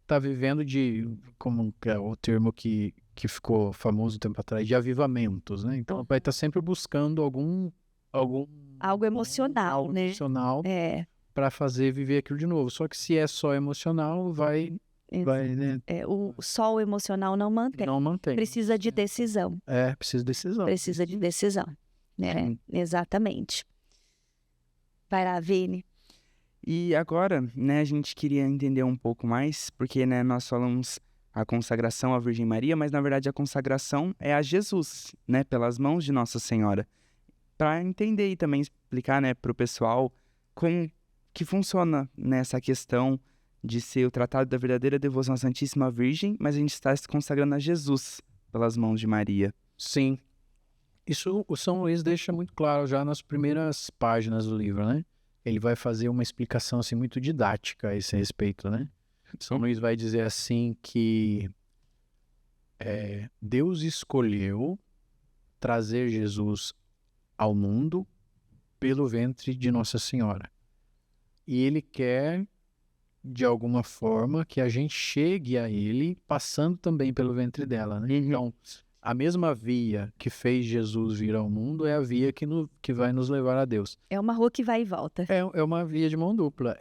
estar vivendo de, como que é o termo que ficou famoso um tempo atrás, de avivamentos, né? Então vai estar sempre buscando algum Algo emocional, algo né? emocional É. para fazer viver aquilo de novo. Só que se é só emocional, vai, né? Só o emocional não mantém. Não mantém. Precisa de decisão. Precisa de decisão. Precisa de decisão. Né? Exatamente. Vai lá, Vini. E agora, né, a gente queria entender um pouco mais, porque, né, nós falamos a consagração à Virgem Maria, mas na verdade a consagração é a Jesus, né, pelas mãos de Nossa Senhora. Para entender e também explicar, né, para o pessoal como que funciona nessa questão de ser o tratado da verdadeira devoção à Santíssima Virgem, mas a gente está se consagrando a Jesus pelas mãos de Maria. Sim. Isso o São Luís deixa muito claro já nas primeiras páginas do livro, né? Ele vai fazer uma explicação assim, muito didática a esse respeito, né? São Luís vai dizer assim que Deus escolheu trazer Jesus ao mundo pelo ventre de Nossa Senhora. E Ele quer, de alguma forma, que a gente chegue a Ele passando também pelo ventre dela, né? Então, a mesma via que fez Jesus vir ao mundo é a via que vai nos levar a Deus. É uma rua que vai e volta. É uma via de mão dupla.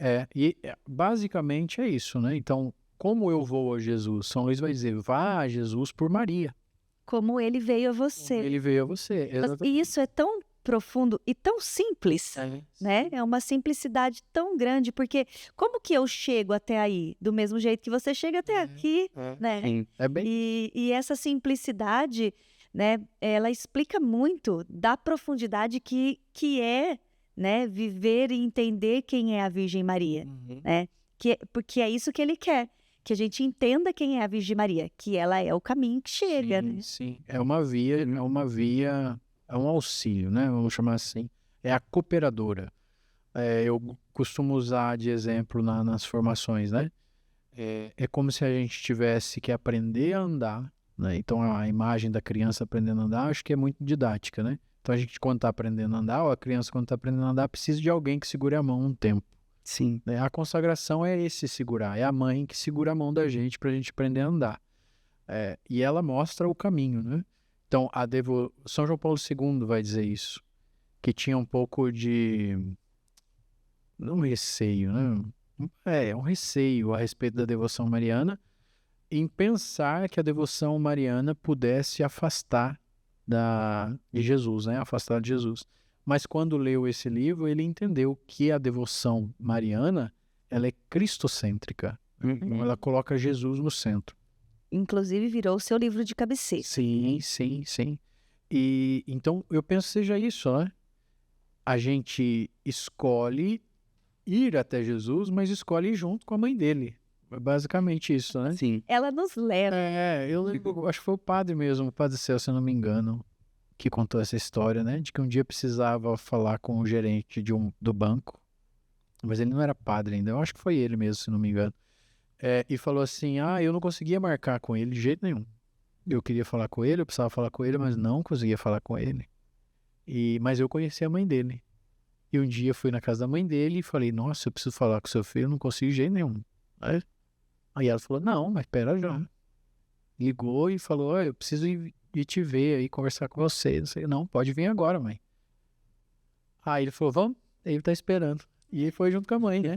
Basicamente é isso, né? Então, como eu vou a Jesus? São Luís vai dizer, vá a Jesus por Maria. Como ele veio a você. Ele veio a você. Exatamente. E isso é tão profundo e tão simples, né? É uma simplicidade tão grande, porque como que eu chego até aí? Do mesmo jeito que você chega até aqui, né? Sim. É bem... E essa simplicidade, né? Ela explica muito da profundidade que é, né? Viver e entender quem é a Virgem Maria, né? Porque é isso que ele quer. Que a gente entenda quem é a Virgem Maria, que ela é o caminho que chega, né? Sim, é uma via, é um auxílio, né? Vamos chamar assim. É a cooperadora. Eu costumo usar de exemplo nas formações, né? É como se a gente tivesse que aprender a andar, né? Então a imagem da criança aprendendo a andar, acho que é muito didática, né? Então a gente quando está aprendendo a andar, ou a criança quando está aprendendo a andar, precisa de alguém que segure a mão um tempo. Sim. Né? A consagração é esse segurar, é a mãe que segura a mão da gente para a gente aprender a andar. E ela mostra o caminho, né? Então, São João Paulo II vai dizer isso, que tinha um pouco de... não receio, né? Um receio a respeito da devoção mariana, em pensar que a devoção mariana pudesse afastar de Jesus, né? Afastar de Jesus. Mas quando leu esse livro, ele entendeu que a devoção mariana, ela é cristocêntrica. Então, ela coloca Jesus no centro. Inclusive virou o seu livro de cabeceira. Sim. E então, eu penso que seja isso, né? A gente escolhe ir até Jesus, mas escolhe ir junto com a mãe dele. É basicamente isso, né? Sim. Ela nos leva. Eu acho que foi o padre mesmo, o Padre Celso, se eu não me engano, que contou essa história, né? De que um dia precisava falar com o gerente do banco, mas ele não era padre ainda, eu acho que foi ele mesmo, se não me engano. E falou assim, eu não conseguia marcar com ele de jeito nenhum. Eu queria falar com ele, eu precisava falar com ele, mas não conseguia falar com ele. Mas eu conhecia a mãe dele. E um dia eu fui na casa da mãe dele e falei, nossa, eu preciso falar com seu filho, eu não consigo de jeito nenhum. Aí ela falou, não, mas pera já. Ligou e falou, eu preciso ir de te ver aí, conversar com você. Eu falei, não, pode vir agora, mãe. Aí ele falou, vamos? Ele tá esperando. E ele foi junto com a mãe, né?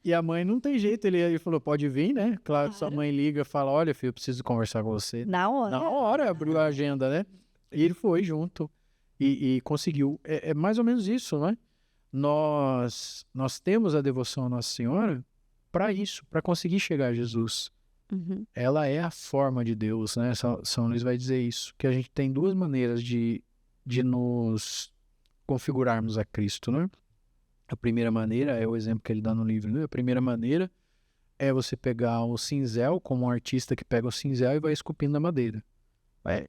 E a mãe não tem jeito, ele falou, pode vir, né? Claro, sua mãe liga e fala, olha, filho, eu preciso conversar com você. Na hora. Na hora, abriu a agenda, né? E ele foi junto e conseguiu. É mais ou menos isso, né? Nós temos a devoção à Nossa Senhora para isso, para conseguir chegar a Jesus. Uhum. Ela é a forma de Deus, né? São Luís vai dizer isso, que a gente tem duas maneiras de nos configurarmos a Cristo, né? A primeira maneira é o exemplo que ele dá no livro, né? A primeira maneira é você pegar o cinzel, como um artista que pega o cinzel e vai esculpindo na madeira.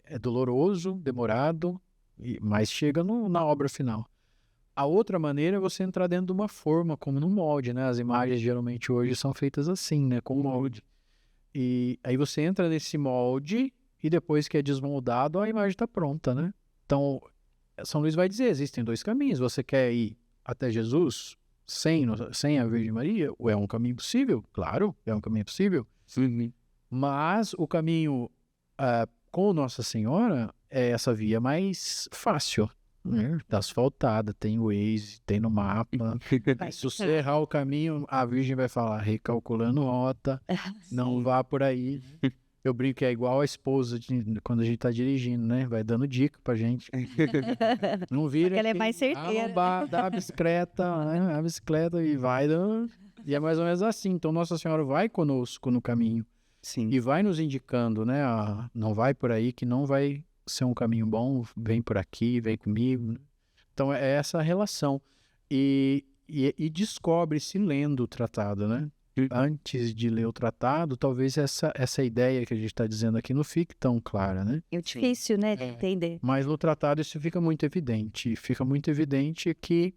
É doloroso, demorado, mas chega na obra final. A outra maneira é você entrar dentro de uma forma, como no molde, né? As imagens geralmente hoje são feitas assim, né? Com molde. E aí você entra nesse molde e depois que é desmoldado, a imagem está pronta, né? Então, São Luís vai dizer, existem dois caminhos. Você quer ir até Jesus sem a Virgem Maria? Ou é um caminho possível? Claro, é um caminho possível. Sim. Mas o caminho com Nossa Senhora é essa via mais fácil. Né? Tá asfaltada, tem Waze, tem no mapa. Se você errar o caminho, a Virgem vai falar, recalculando rota, não vá por aí. Eu brinco que é igual a esposa quando a gente tá dirigindo, né? Vai dando dica pra gente. Não vira. Ela é mais certeira. Dá a bicicleta, né? A bicicleta e vai dando. E é mais ou menos assim. Então, Nossa Senhora vai conosco no caminho. Sim. E vai nos indicando, né? Não vai por aí, que não vai ser um caminho bom, vem por aqui, vem comigo. Então, é essa a relação. E descobre-se lendo o tratado, né? Antes de ler o tratado, talvez essa ideia que a gente está dizendo aqui não fique tão clara, né? É difícil, né, de entender. Mas no tratado isso fica muito evidente. Fica muito evidente que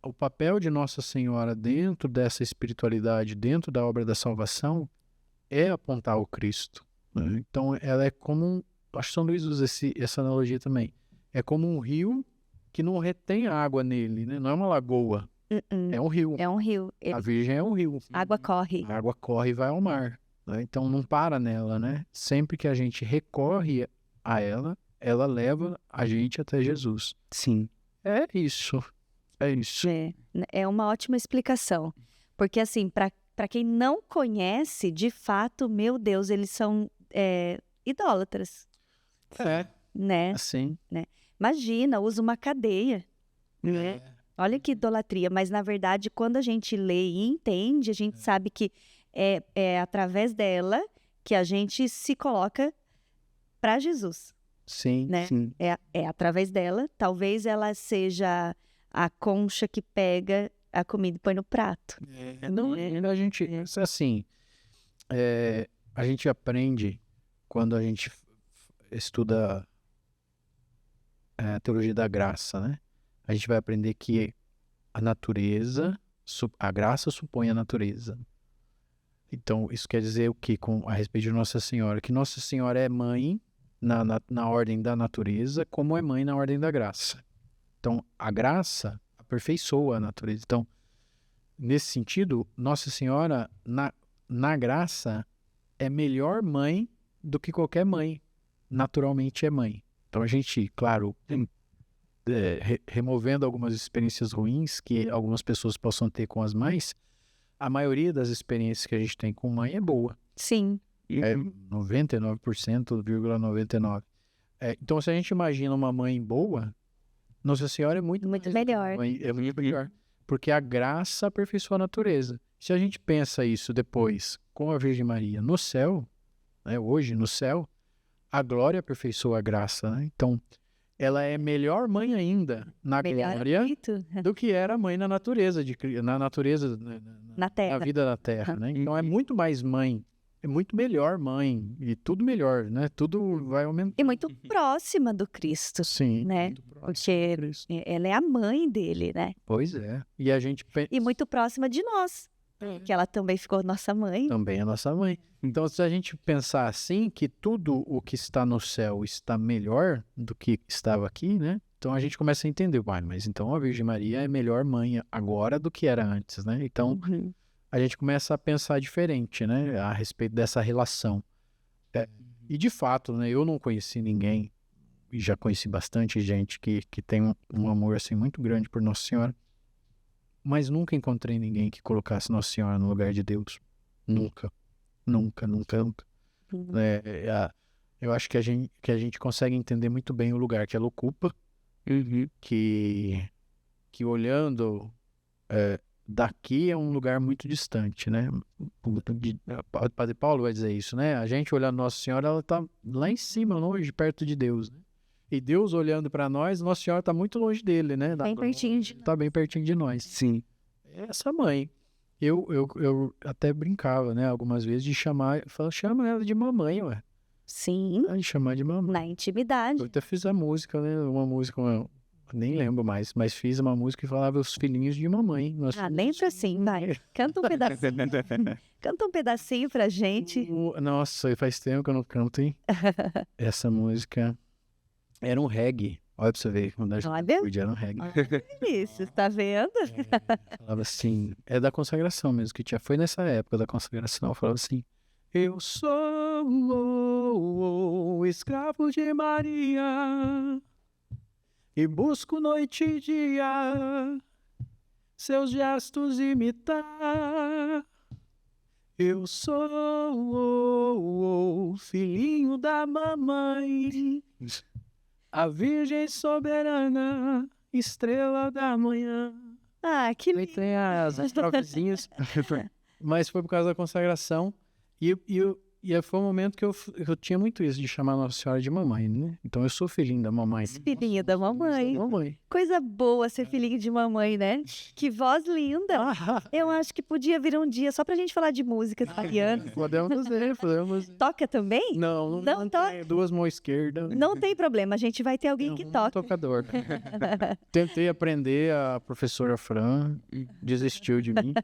o papel de Nossa Senhora dentro dessa espiritualidade, dentro da obra da salvação, é apontar o Cristo. Né? Então, ela é como acho que São Luís usa essa analogia também. É como um rio que não retém água nele, né? Não é uma lagoa. É um rio. É um rio. A Virgem é um rio. A água corre. A água corre e vai ao mar. Né? Então não para nela, né? Sempre que a gente recorre a ela, ela leva a gente até Jesus. Sim. É isso. É isso. É uma ótima explicação. Porque, assim, para quem não conhece, de fato, meu Deus, eles são idólatras. Né? Assim. Né? Imagina, usa uma cadeia. Né? Olha que idolatria. Mas, na verdade, quando a gente lê e entende, a gente sabe que é através dela que a gente se coloca para Jesus. Sim, né? sim. É através dela. Talvez ela seja a concha que pega a comida e põe no prato. Não, a gente, assim, a gente aprende quando a gente estuda a teologia da graça, né? A gente vai aprender que a natureza, a graça supõe a natureza. Então, isso quer dizer o quê a respeito de Nossa Senhora? Que Nossa Senhora é mãe na ordem da natureza, como é mãe na ordem da graça. Então, a graça aperfeiçoa a natureza. Então, nesse sentido, Nossa Senhora, na graça, é melhor mãe do que qualquer mãe. Naturalmente é mãe. Então, a gente, claro, removendo algumas experiências ruins que algumas pessoas possam ter com as mães, a maioria das experiências que a gente tem com mãe é boa. Sim. 99,99%. Então, se a gente imagina uma mãe boa, Nossa Senhora é muito melhor. É muito melhor. Porque a graça aperfeiçoa a natureza. Se a gente pensa isso depois com a Virgem Maria no céu, né, hoje no céu, a glória aperfeiçoa a graça. Né? Então, ela é melhor mãe ainda na glória do que era mãe na natureza, na terra. Na vida da terra. Né? Então, é muito mais mãe. É muito melhor mãe, e tudo melhor, né? Tudo vai aumentar. E muito próxima do Cristo. Sim. Né? Porque ela é a mãe dele, né? Pois é. E a gente... E muito próxima de nós, que ela também ficou nossa mãe. Também é nossa mãe. Então, se a gente pensar assim, que tudo o que está no céu está melhor do que estava aqui, né? Então, a gente começa a entender, mas então a Virgem Maria é melhor mãe agora do que era antes, né? Então... A gente começa a pensar diferente, né, a respeito dessa relação. E de fato, né, eu não conheci ninguém, e já conheci bastante gente que tem um amor assim muito grande por Nossa Senhora, mas nunca encontrei ninguém que colocasse Nossa Senhora no lugar de Deus. Nunca, nunca, nunca, nunca. Eu acho que a gente consegue entender muito bem o lugar que ela ocupa, que olhando daqui é um lugar muito distante, né? O Padre Paulo vai dizer isso, né? A gente olhando Nossa Senhora, ela está lá em cima, longe, perto de Deus, né? E Deus olhando para nós, Nossa Senhora está muito longe dele, né? Bem pertinho de Está bem pertinho de nós. Sim. Essa mãe. Eu até brincava, né? Algumas vezes de chamar, chama ela de mamãe, ué. Sim, De chamar de mamãe. na intimidade. Eu até fiz a música, né? Uma música, nem lembro mais, mas fiz uma música que falava os filhinhos de mamãe. Lembra sim, vai. Canta um pedacinho. Canta um pedacinho pra gente. Nossa, faz tempo que eu não canto, hein? Essa música era um reggae. Olha pra você ver, quando a gente era um reggae. Isso, tá vendo? Falava assim, é da consagração mesmo, que foi nessa época da consagração, falava assim: eu sou o escravo de Maria e busco noite e dia seus gestos imitar. Eu sou o filhinho da mamãe, a Virgem soberana, estrela da manhã. Ah, que Aí tem as estrofezinhas, mas foi por causa da consagração. E foi um momento que eu tinha muito isso de chamar Nossa Senhora de mamãe, né? Então eu sou filhinho da mamãe. filhinho da mamãe. Coisa boa ser filhinho de mamãe, né? Que voz linda. Eu acho que podia vir um dia só pra gente falar de músicas italianas. Podemos ver. Toca também? Não toca. Duas mãos esquerdas. Não tem problema, a gente vai ter alguém que toca. Tocador. Tentei aprender, a professora Fran desistiu de mim.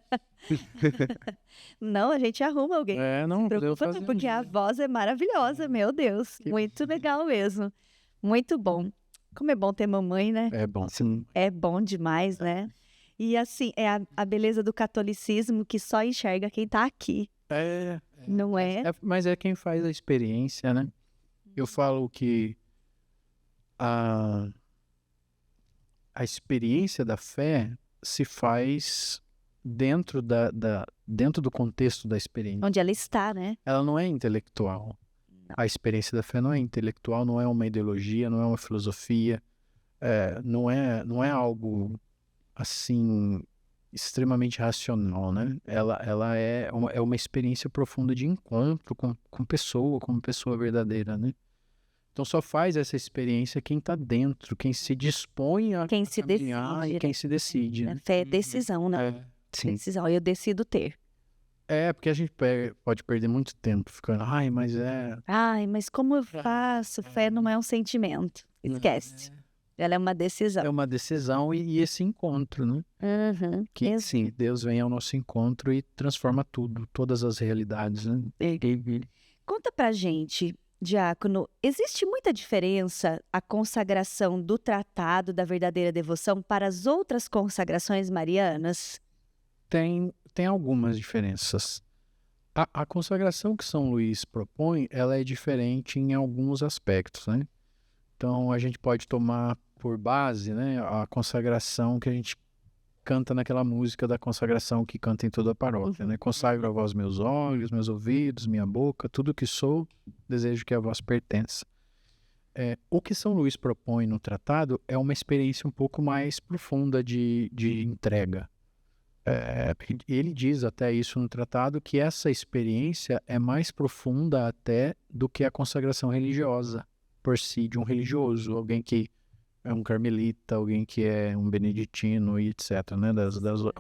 Não, a gente arruma alguém. Não Preocupa não, porque a voz é maravilhosa, meu Deus. Muito legal mesmo. Muito bom. Como é bom ter mamãe, né? É bom. Sim. É bom demais, né? E assim, é a beleza do catolicismo que só enxerga quem tá aqui. Não é? Mas é quem faz a experiência, né? Eu falo que a experiência da fé se faz dentro dentro do contexto da experiência. Onde ela está, né? Ela não é intelectual. Não. A experiência da fé não é intelectual, não é uma ideologia, não é uma filosofia, não é algo assim extremamente racional, né? Ela é uma experiência profunda de encontro com uma pessoa verdadeira, né? Então só faz essa experiência quem está dentro, quem se dispõe a quem se decide, e quem se decide. Né? Fé é decisão, né? Sim. Decisão, eu decido ter. Porque a gente pode perder muito tempo ficando, mas como eu faço? Fé não é um sentimento. Esquece. Ela é uma decisão. É uma decisão e esse encontro, né? Que sim, Deus vem ao nosso encontro e transforma tudo, todas as realidades, né? Conta pra gente, Diácono, existe muita diferença a consagração do Tratado da Verdadeira Devoção para as outras consagrações marianas? Tem algumas diferenças. A consagração que São Luís propõe, ela é diferente em alguns aspectos, né? Então, a gente pode tomar por base, né, a consagração que a gente canta naquela música da consagração que canta em toda a paróquia, né? Consagro a vós meus olhos, meus ouvidos, minha boca, tudo que sou, desejo que a vós pertença. O que São Luís propõe no tratado é uma experiência um pouco mais profunda de entrega. Ele diz até isso no tratado, que essa experiência é mais profunda até do que a consagração religiosa por si, de um religioso, alguém que é um carmelita, alguém que é um beneditino e etc, né,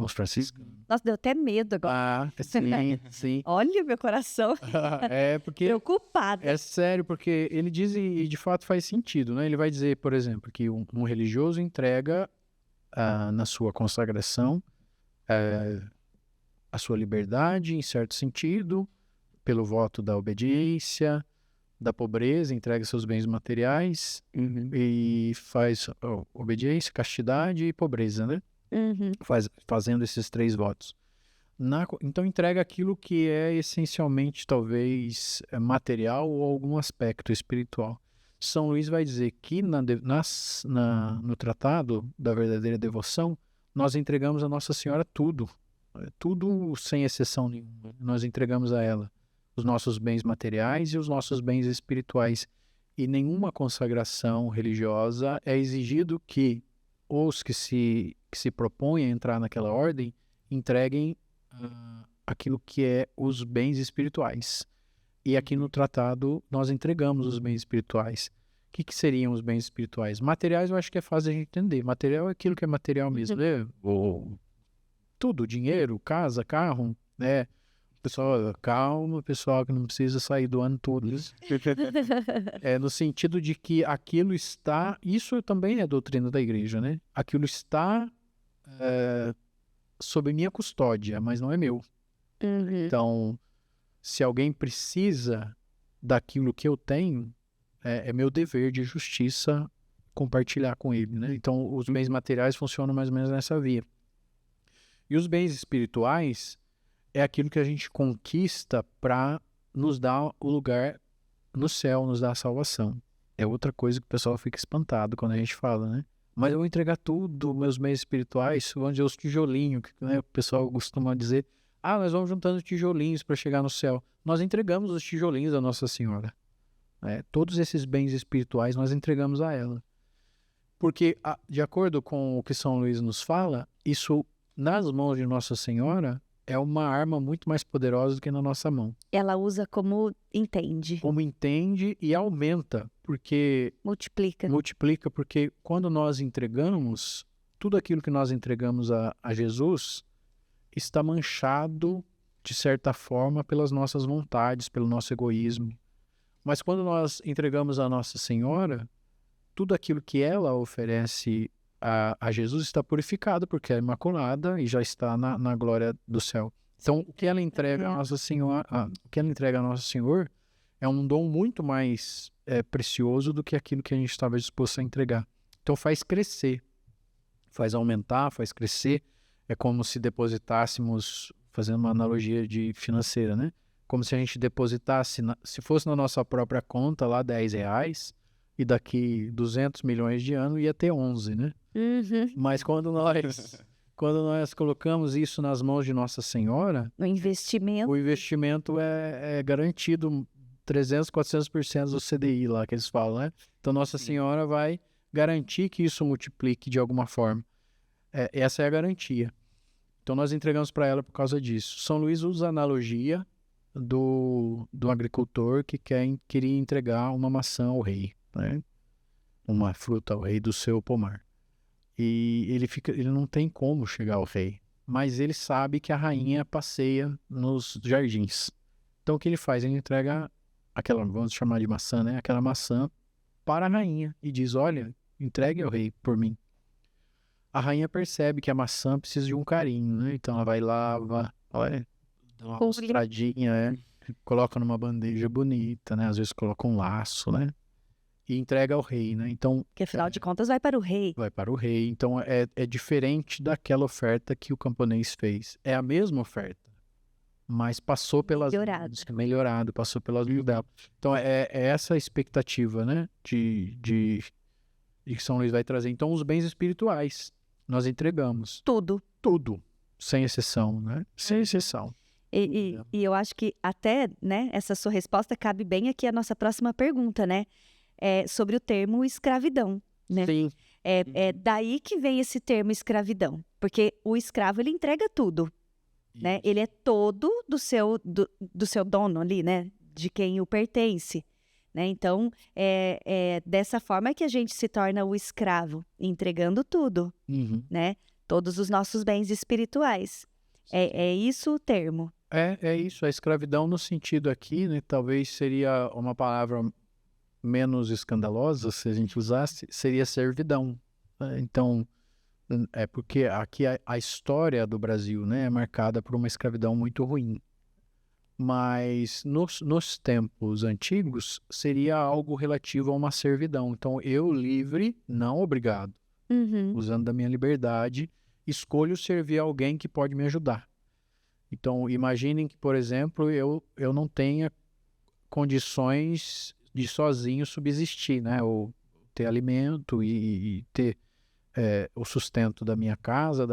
os franciscanos. Nossa, deu até medo agora. Sim. Olha meu coração. Porque preocupado. É sério, porque ele diz e de fato faz sentido, né? Ele vai dizer, por exemplo, que um religioso entrega na sua consagração a sua liberdade, em certo sentido, pelo voto da obediência, da pobreza, entrega seus bens materiais e faz obediência, castidade e pobreza, né? Fazendo esses 3 votos. Então entrega aquilo que é essencialmente, talvez, material ou algum aspecto espiritual. São Luís vai dizer que no Tratado da Verdadeira Devoção, nós entregamos a Nossa Senhora tudo. Tudo sem exceção nenhuma. Nós entregamos a ela os nossos bens materiais e os nossos bens espirituais. E nenhuma consagração religiosa é exigido que os que se propõem a entrar naquela ordem entreguem aquilo que é os bens espirituais. E aqui no tratado nós entregamos os bens espirituais. O que seriam os bens espirituais? Materiais eu acho que é fácil de entender. Material é aquilo que é material mesmo, né? Tudo, dinheiro, casa, carro, né? Pessoal, calma, pessoal, que não precisa sair doando tudo. No sentido de que aquilo está... Isso também é doutrina da igreja, né? Aquilo está sob minha custódia, mas não é meu. Então, se alguém precisa daquilo que eu tenho, é meu dever de justiça compartilhar com ele, né? Então, os bens materiais funcionam mais ou menos nessa via. E os bens espirituais é aquilo que a gente conquista para nos dar o lugar no céu, nos dar a salvação. É outra coisa que o pessoal fica espantado quando a gente fala, né? Mas eu vou entregar tudo, meus bens espirituais, vão dizer os tijolinhos, que, né, o pessoal costuma dizer, nós vamos juntando tijolinhos para chegar no céu. Nós entregamos os tijolinhos a Nossa Senhora. Todos esses bens espirituais nós entregamos a ela. Porque, de acordo com o que São Luís nos fala, isso nas mãos de Nossa Senhora é uma arma muito mais poderosa do que na nossa mão. Ela usa como entende. Como entende e aumenta, porque... Multiplica, porque quando nós entregamos, tudo aquilo que nós entregamos a Jesus está manchado, de certa forma, pelas nossas vontades, pelo nosso egoísmo. Mas quando nós entregamos a Nossa Senhora, tudo aquilo que ela oferece a Jesus está purificado, porque é imaculada e já está na glória do céu. Então, o que ela entrega a Nossa Senhora, é um dom muito mais precioso do que aquilo que a gente estava disposto a entregar. Então, faz crescer, faz aumentar, faz crescer. É como se depositássemos, fazendo uma analogia financeira, né? Como se a gente depositasse, se fosse na nossa própria conta lá R$10, e daqui 200 milhões de anos ia ter 11, né? Mas quando nós colocamos isso nas mãos de Nossa Senhora, o investimento é garantido 300, 400% do CDI lá que eles falam, né? Então Nossa Senhora vai garantir que isso multiplique de alguma forma. Essa é a garantia. Então nós entregamos para ela por causa disso. São Luís usa a analogia do agricultor que queria entregar uma maçã ao rei, né? Uma fruta ao rei do seu pomar. E ele não tem como chegar ao rei, mas ele sabe que a rainha passeia nos jardins. Então o que ele faz? Ele entrega aquela, vamos chamar de maçã, né? Aquela maçã para a rainha e diz, olha, entregue ao rei por mim. A rainha percebe que a maçã precisa de um carinho, né? Então ela vai lá, olha, dá uma mostradinha, coloca numa bandeja bonita, né? Às vezes coloca um laço, né? E entrega ao rei, né? Então, que afinal de contas vai para o rei. Vai para o rei. Então é diferente daquela oferta que o camponês fez. É a mesma oferta, mas passou pelas... Melhorado, passou pelas mãos dela. Então é essa a expectativa, né? De que São Luís vai trazer. Então os bens espirituais, nós entregamos. Tudo, sem exceção, né? Sem exceção. E eu acho que até, né, essa sua resposta cabe bem aqui a nossa próxima pergunta, né? Sobre o termo escravidão, né? Sim. É daí que vem esse termo escravidão, porque o escravo, ele entrega tudo, né? Ele é todo do seu dono ali, né? De quem o pertence, né? Então, dessa forma que a gente se torna o escravo, entregando tudo, né? Todos os nossos bens espirituais. É isso o termo. É isso, a escravidão no sentido aqui, né? Talvez seria uma palavra menos escandalosa, se a gente usasse, seria servidão. Então, porque aqui a história do Brasil, né, é marcada por uma escravidão muito ruim. Mas nos tempos antigos, seria algo relativo a uma servidão. Então, eu livre, não obrigado. Usando da minha liberdade, escolho servir alguém que pode me ajudar. Então, imaginem que, por exemplo, eu não tenha condições de sozinho subsistir, né? Ou ter alimento e ter o sustento da minha casa,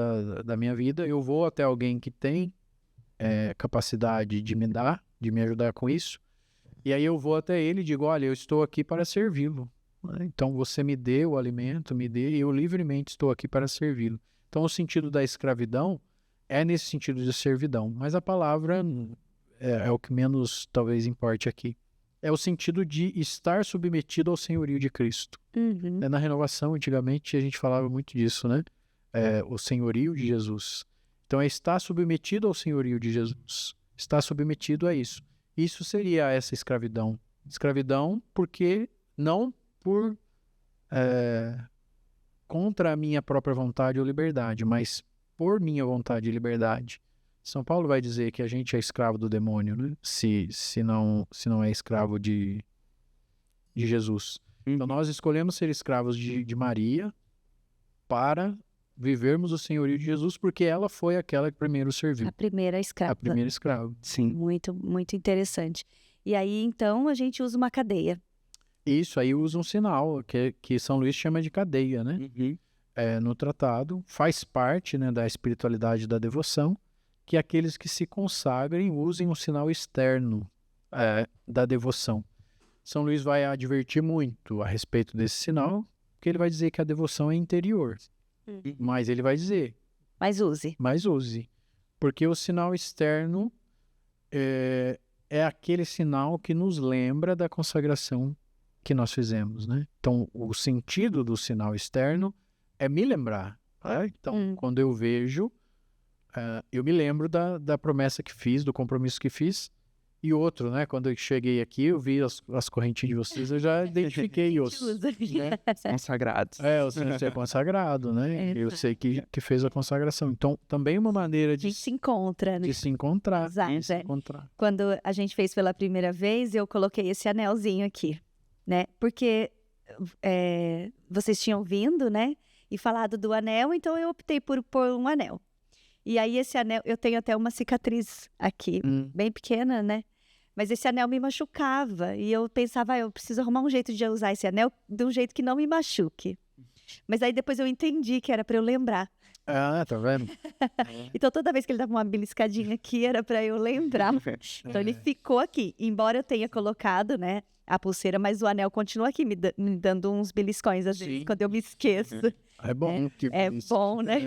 da minha vida. Eu vou até alguém que tem capacidade de me dar, de me ajudar com isso. E aí eu vou até ele e digo, olha, eu estou aqui para servi-lo. Então você me dê o alimento, me dê, e eu livremente estou aqui para servi-lo. Então o sentido da escravidão é nesse sentido de servidão, mas a palavra é o que menos talvez importe aqui. É o sentido de estar submetido ao senhorio de Cristo. Uhum. Na renovação, antigamente, a gente falava muito disso, né? O senhorio de Jesus. Então é estar submetido ao senhorio de Jesus. Estar submetido a isso. Isso seria essa escravidão. Escravidão porque não por contra a minha própria vontade ou liberdade, mas por minha vontade e liberdade. São Paulo vai dizer que a gente é escravo do demônio, né? Se não é escravo de Jesus. Então nós escolhemos ser escravos de Maria para vivermos o senhorio de Jesus, porque ela foi aquela que primeiro serviu. A primeira escrava. A primeira escrava. Sim. Muito, muito interessante. E aí, então, a gente usa uma cadeia. Isso, aí usa um sinal, que São Luís chama de cadeia, né? Uhum. No tratado, faz parte, né, da espiritualidade da devoção, que aqueles que se consagrem usem um sinal externo da devoção. São Luís vai advertir muito a respeito desse sinal, porque ele vai dizer que a devoção é interior. Mas ele vai dizer, Mas use. mas use. Porque o sinal externo é aquele sinal que nos lembra da consagração que nós fizemos, né? Então, o sentido do sinal externo é me lembrar. Então, quando eu vejo, eu me lembro da promessa que fiz, do compromisso que fiz. E outro, né? Quando eu cheguei aqui, eu vi as correntinhas de vocês, eu já identifiquei os... Usa. né? Consagrados. Você é consagrado, né? Eu sei que fez a consagração. Então, também uma maneira A de gente se encontra, né? se encontrar. Exato, Se encontrar. Quando a gente fez pela primeira vez, eu coloquei esse anelzinho aqui, né? Porque vocês tinham vindo, né? E falado do anel, então eu optei por pôr um anel. E aí esse anel, eu tenho até uma cicatriz aqui, bem pequena, né? Mas esse anel me machucava. E eu pensava, eu preciso arrumar um jeito de usar esse anel de um jeito que não me machuque. Mas aí depois eu entendi que era para eu lembrar. Tá vendo? Então toda vez que ele dava uma beliscadinha aqui, era para eu lembrar. Então ele ficou aqui. Embora eu tenha colocado, né, a pulseira, mas o anel continua aqui me dando uns beliscões às vezes, quando eu me esqueço. É bom. Bom, né?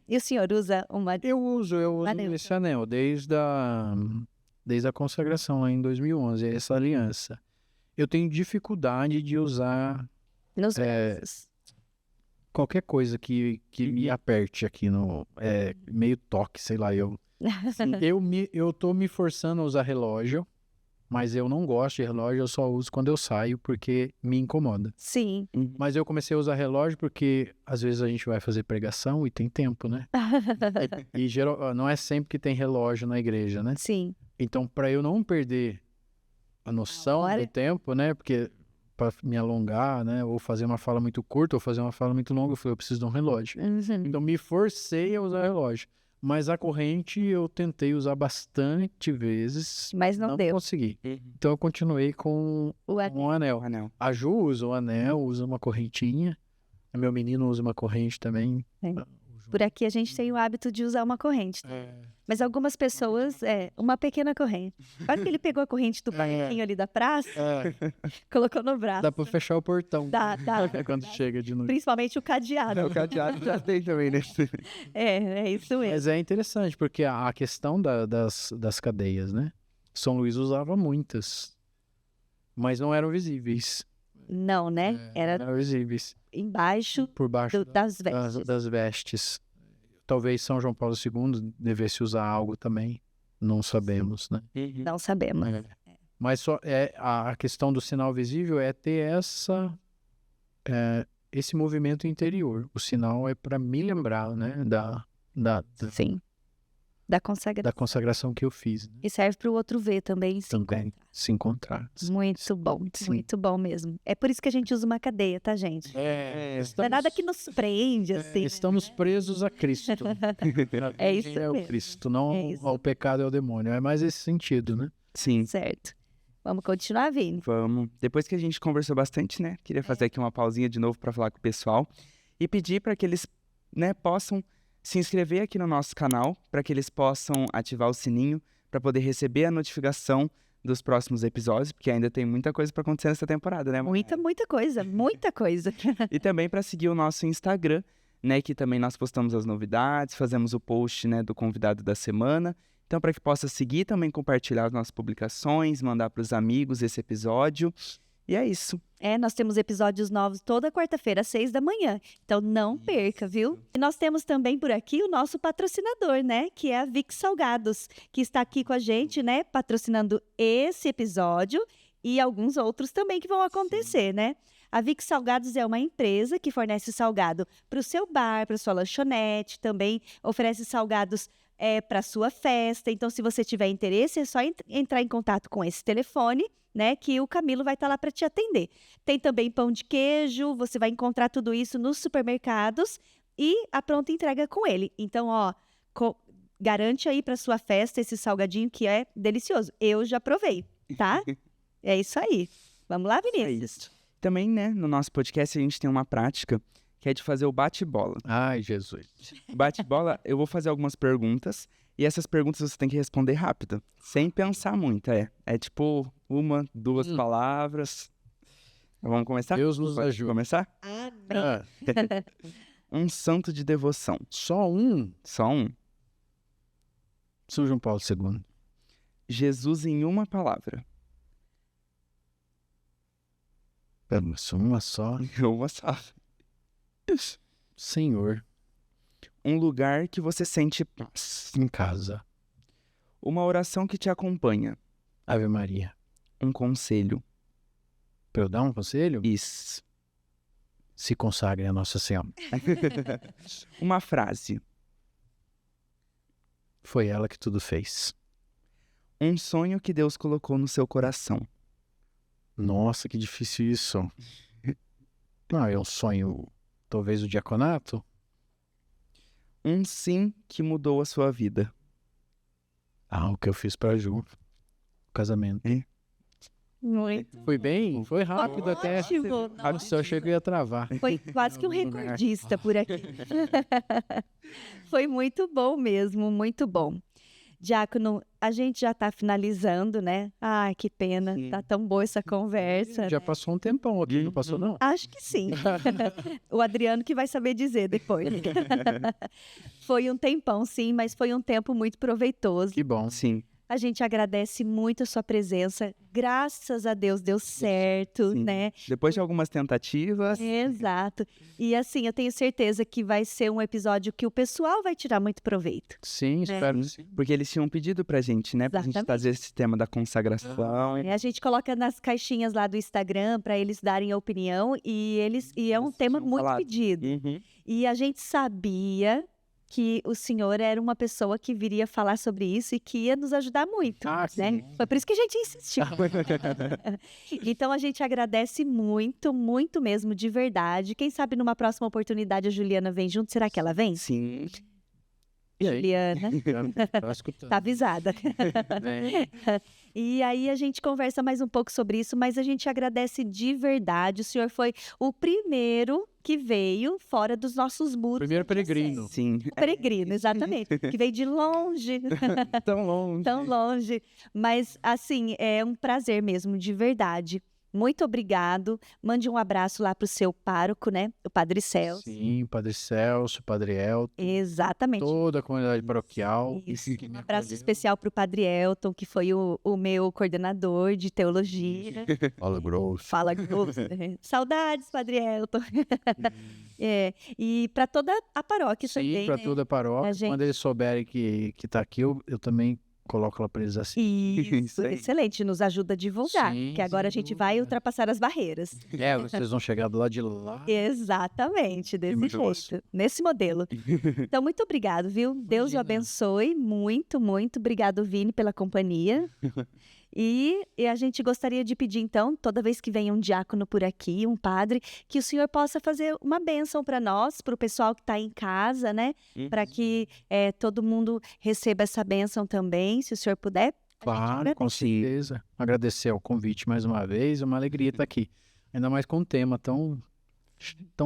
E o senhor usa uma... Eu uso Anel. esse anel desde a consagração lá em 2011, essa aliança. Eu tenho dificuldade de usar Nos braços. qualquer coisa que me aperte aqui no meio toque, sei lá, eu tô me forçando a usar relógio, mas eu não gosto de relógio, eu só uso quando eu saio porque me incomoda. Sim. Mas eu comecei a usar relógio porque às vezes a gente vai fazer pregação e tem tempo, né? E não é sempre que tem relógio na igreja, né? Sim. Então, para eu não perder a noção do tempo, né? Porque para me alongar, né? Ou fazer uma fala muito curta ou fazer uma fala muito longa, eu falei, eu preciso de um relógio. Então, me forcei a usar relógio. Mas a corrente eu tentei usar bastante vezes. Mas não deu. Consegui. Então, eu continuei com um anel. A Ju usa o anel, usa uma correntinha. Meu menino usa uma corrente também. Por aqui a gente tem o hábito de usar uma corrente. Mas algumas pessoas, uma pequena corrente. Quase que ele pegou a corrente do parquinho ali da praça, colocou no braço. Dá pra fechar o portão. Dá. Quando chega de noite. Principalmente o cadeado. O cadeado já tem também, né? É isso mesmo. Mas é interessante, porque a questão das cadeias, né? São Luís usava muitas, mas não eram visíveis. Não, né? Era Não eram visíveis. embaixo Por baixo das vestes. das vestes. Talvez São João Paulo II devesse usar algo também. Não sabemos, né? Não sabemos. Mas só a questão do sinal visível é ter esse movimento interior. O sinal é para me lembrar, né? Sim. da consagração que eu fiz. Né? E serve para o outro ver também. Também se encontrar. Muito bom, muito bom mesmo. É por isso que a gente usa uma cadeia, tá, gente? Não é nada que nos prende, assim. Estamos presos a Cristo. É isso é o mesmo. Cristo, não ao pecado e ao demônio. É mais esse sentido, né? Sim. Certo. Vamos continuar, Vini? Vamos. Depois que a gente conversou bastante, né? Queria fazer aqui uma pausinha de novo para falar com o pessoal e pedir para que eles, né, possam se inscrever aqui no nosso canal, para que eles possam ativar o sininho para poder receber a notificação dos próximos episódios, porque ainda tem muita coisa para acontecer nessa temporada, né? Muita coisa, muita coisa. E também para seguir o nosso Instagram, né, que também nós postamos as novidades, fazemos o post, né, do convidado da semana. Então, para que possa seguir, também compartilhar as nossas publicações, mandar para os amigos esse episódio. E é isso. Nós temos episódios novos toda quarta-feira, às 6 da manhã. Então, não perca, viu? E nós temos também por aqui o nosso patrocinador, né? Que é a Vic Salgados, que está aqui com a gente, né? Patrocinando esse episódio e alguns outros também que vão acontecer, né? A Vic Salgados é uma empresa que fornece salgado para o seu bar, para sua lanchonete, também oferece salgados para sua festa. Então, se você tiver interesse, é só entrar em contato com esse telefone, né? Que o Camilo vai estar lá para te atender. Tem também pão de queijo, você vai encontrar tudo isso nos supermercados e a pronta entrega com ele. Então, garante aí para sua festa esse salgadinho que é delicioso. Eu já provei, tá? É isso aí. Vamos lá, Vinícius? Também, né, no nosso podcast a gente tem uma prática que é de fazer o bate-bola. Ai, Jesus. Bate-bola, eu vou fazer algumas perguntas e essas perguntas você tem que responder rápido, sem pensar muito, É tipo 1, 2 palavras. Vamos começar? Deus nos Pode ajude. começar? Amém. Um santo de devoção. Só um? Só um. São João Paulo II. Jesus em uma palavra. Uma só. Uma só. Senhor. Um lugar que você sente paz. Em casa. Uma oração que te acompanha. Ave Maria. Um conselho. Para eu dar um conselho? Isso. Se consagre a Nossa Senhora. Uma frase. Foi ela que tudo fez. Um sonho que Deus colocou no seu coração. Nossa, que difícil isso. Não, é um sonho, talvez o diaconato? Um sim que mudou a sua vida. O que eu fiz pra Ju. O casamento. Muito. Foi bem? Foi rápido até. Ótimo. Nossa, eu achei que eu ia travar. Foi quase que um recordista por aqui. Foi muito bom mesmo, muito bom. Diácono, a gente já está finalizando, né? Ai, que pena. Sim. Tá tão boa essa conversa. Já passou um tempão aqui, não passou não? Acho que sim. O Adriano que vai saber dizer depois. Foi um tempão, sim, mas foi um tempo muito proveitoso. Que bom. Sim. A gente agradece muito a sua presença. Graças a Deus deu certo, Sim. né? Depois de algumas tentativas. Exato. E assim, eu tenho certeza que vai ser um episódio que o pessoal vai tirar muito proveito. Sim, espero que sim. Porque eles tinham pedido pra gente, né? Pra gente Exatamente. trazer esse tema da consagração. A gente coloca nas caixinhas lá do Instagram para eles darem a opinião e é um Eles tema tinham muito falado. pedido. Uhum. E a gente sabia que o senhor era uma pessoa que viria falar sobre isso e que ia nos ajudar muito, né? Sim. Foi por isso que a gente insistiu. Então a gente agradece muito, muito mesmo, de verdade. Quem sabe numa próxima oportunidade a Juliana vem junto? Será que ela vem? Sim. E aí? Juliana, Tá escutando. tá avisada. Vem. E aí a gente conversa mais um pouco sobre isso, mas a gente agradece de verdade. O senhor foi o primeiro que veio fora dos nossos muros. Primeiro peregrino. Sim. O peregrino, exatamente. Que veio de longe, Tão longe. tão longe. Mas, assim, é um prazer mesmo, de verdade. Muito obrigado. Mande um abraço lá pro seu pároco, né? O Padre Celso. Sim, Padre Celso, Padre Elton, Exatamente. toda a comunidade paroquial. Isso. que me Um abraço acolheu. especial pro Padre Elton, que foi o meu coordenador de teologia. Fala grosso. Fala grosso. Saudades, Padre Elton. E para toda a paróquia Sim, também, para né? toda a paróquia. A gente- Quando eles souberem que tá aqui, eu também coloco ela pra eles assim. Isso, Isso aí. excelente, nos ajuda a divulgar, Sim, que agora a sem gente vai dúvida. ultrapassar as barreiras. Vocês vão chegar do lado de lá. Exatamente, desse muito gosto. jeito, nesse modelo. Então, muito obrigado, viu? Deus o Imagina. abençoe muito, muito. Obrigado, Vini, pela companhia. E a gente gostaria de pedir, então, toda vez que venha um diácono por aqui, um padre, que o senhor possa fazer uma bênção para nós, para o pessoal que está em casa, né? Para que todo mundo receba essa bênção também, se o senhor puder. Claro, com certeza. Agradecer ao convite mais uma vez. É uma alegria estar aqui. Ainda mais com um tema tão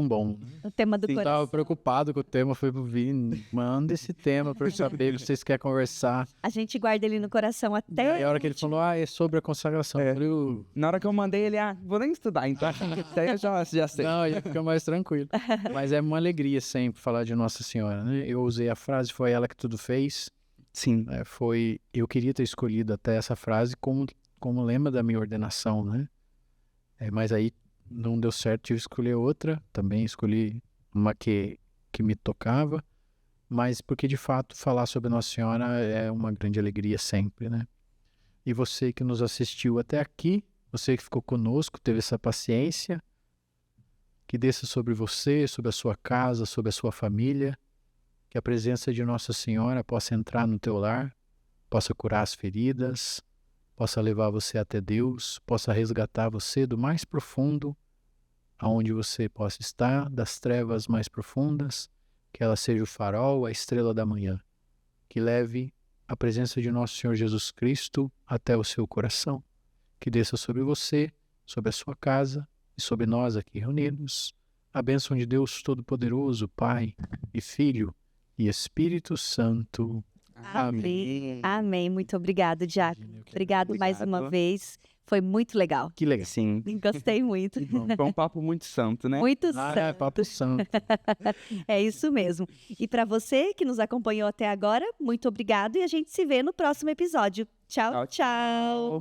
bom. O tema do Eu coração. estava preocupado com o tema, foi pro Vini. Manda esse tema para eu saber que vocês querem conversar. A gente guarda ele no coração E até. a hora que ele falou, é sobre a consagração. Eu falei, Na hora que eu mandei ele, vou nem estudar, então isso aí eu já sei. não, ia ficar mais tranquilo. Mas é uma alegria sempre falar de Nossa Senhora, né? Eu usei a frase, foi ela que tudo fez. Sim, Eu queria ter escolhido até essa frase como lema da minha ordenação, né? Mas aí não deu certo, tive que escolher outra. Também escolhi uma que me tocava. Mas porque, de fato, falar sobre Nossa Senhora é uma grande alegria sempre, né? E você que nos assistiu até aqui, você que ficou conosco, teve essa paciência, que desça sobre você, sobre a sua casa, sobre a sua família, que a presença de Nossa Senhora possa entrar no teu lar, possa curar as feridas, possa levar você até Deus, possa resgatar você do mais profundo, aonde você possa estar, das trevas mais profundas, que ela seja o farol, a estrela da manhã, que leve a presença de nosso Senhor Jesus Cristo até o seu coração, que desça sobre você, sobre a sua casa e sobre nós aqui reunidos, a bênção de Deus Todo-Poderoso, Pai e Filho e Espírito Santo. Amém. Amém. Muito obrigado, Diácono. Obrigado mais uma Obrigado. vez. Foi muito legal. Que legal. Sim. Gostei muito. Foi um papo muito santo, né? Muito É santo. Papo Santo. É isso mesmo. E para você que nos acompanhou até agora, muito obrigado e a gente se vê no próximo episódio. Tchau, Tchau, tchau.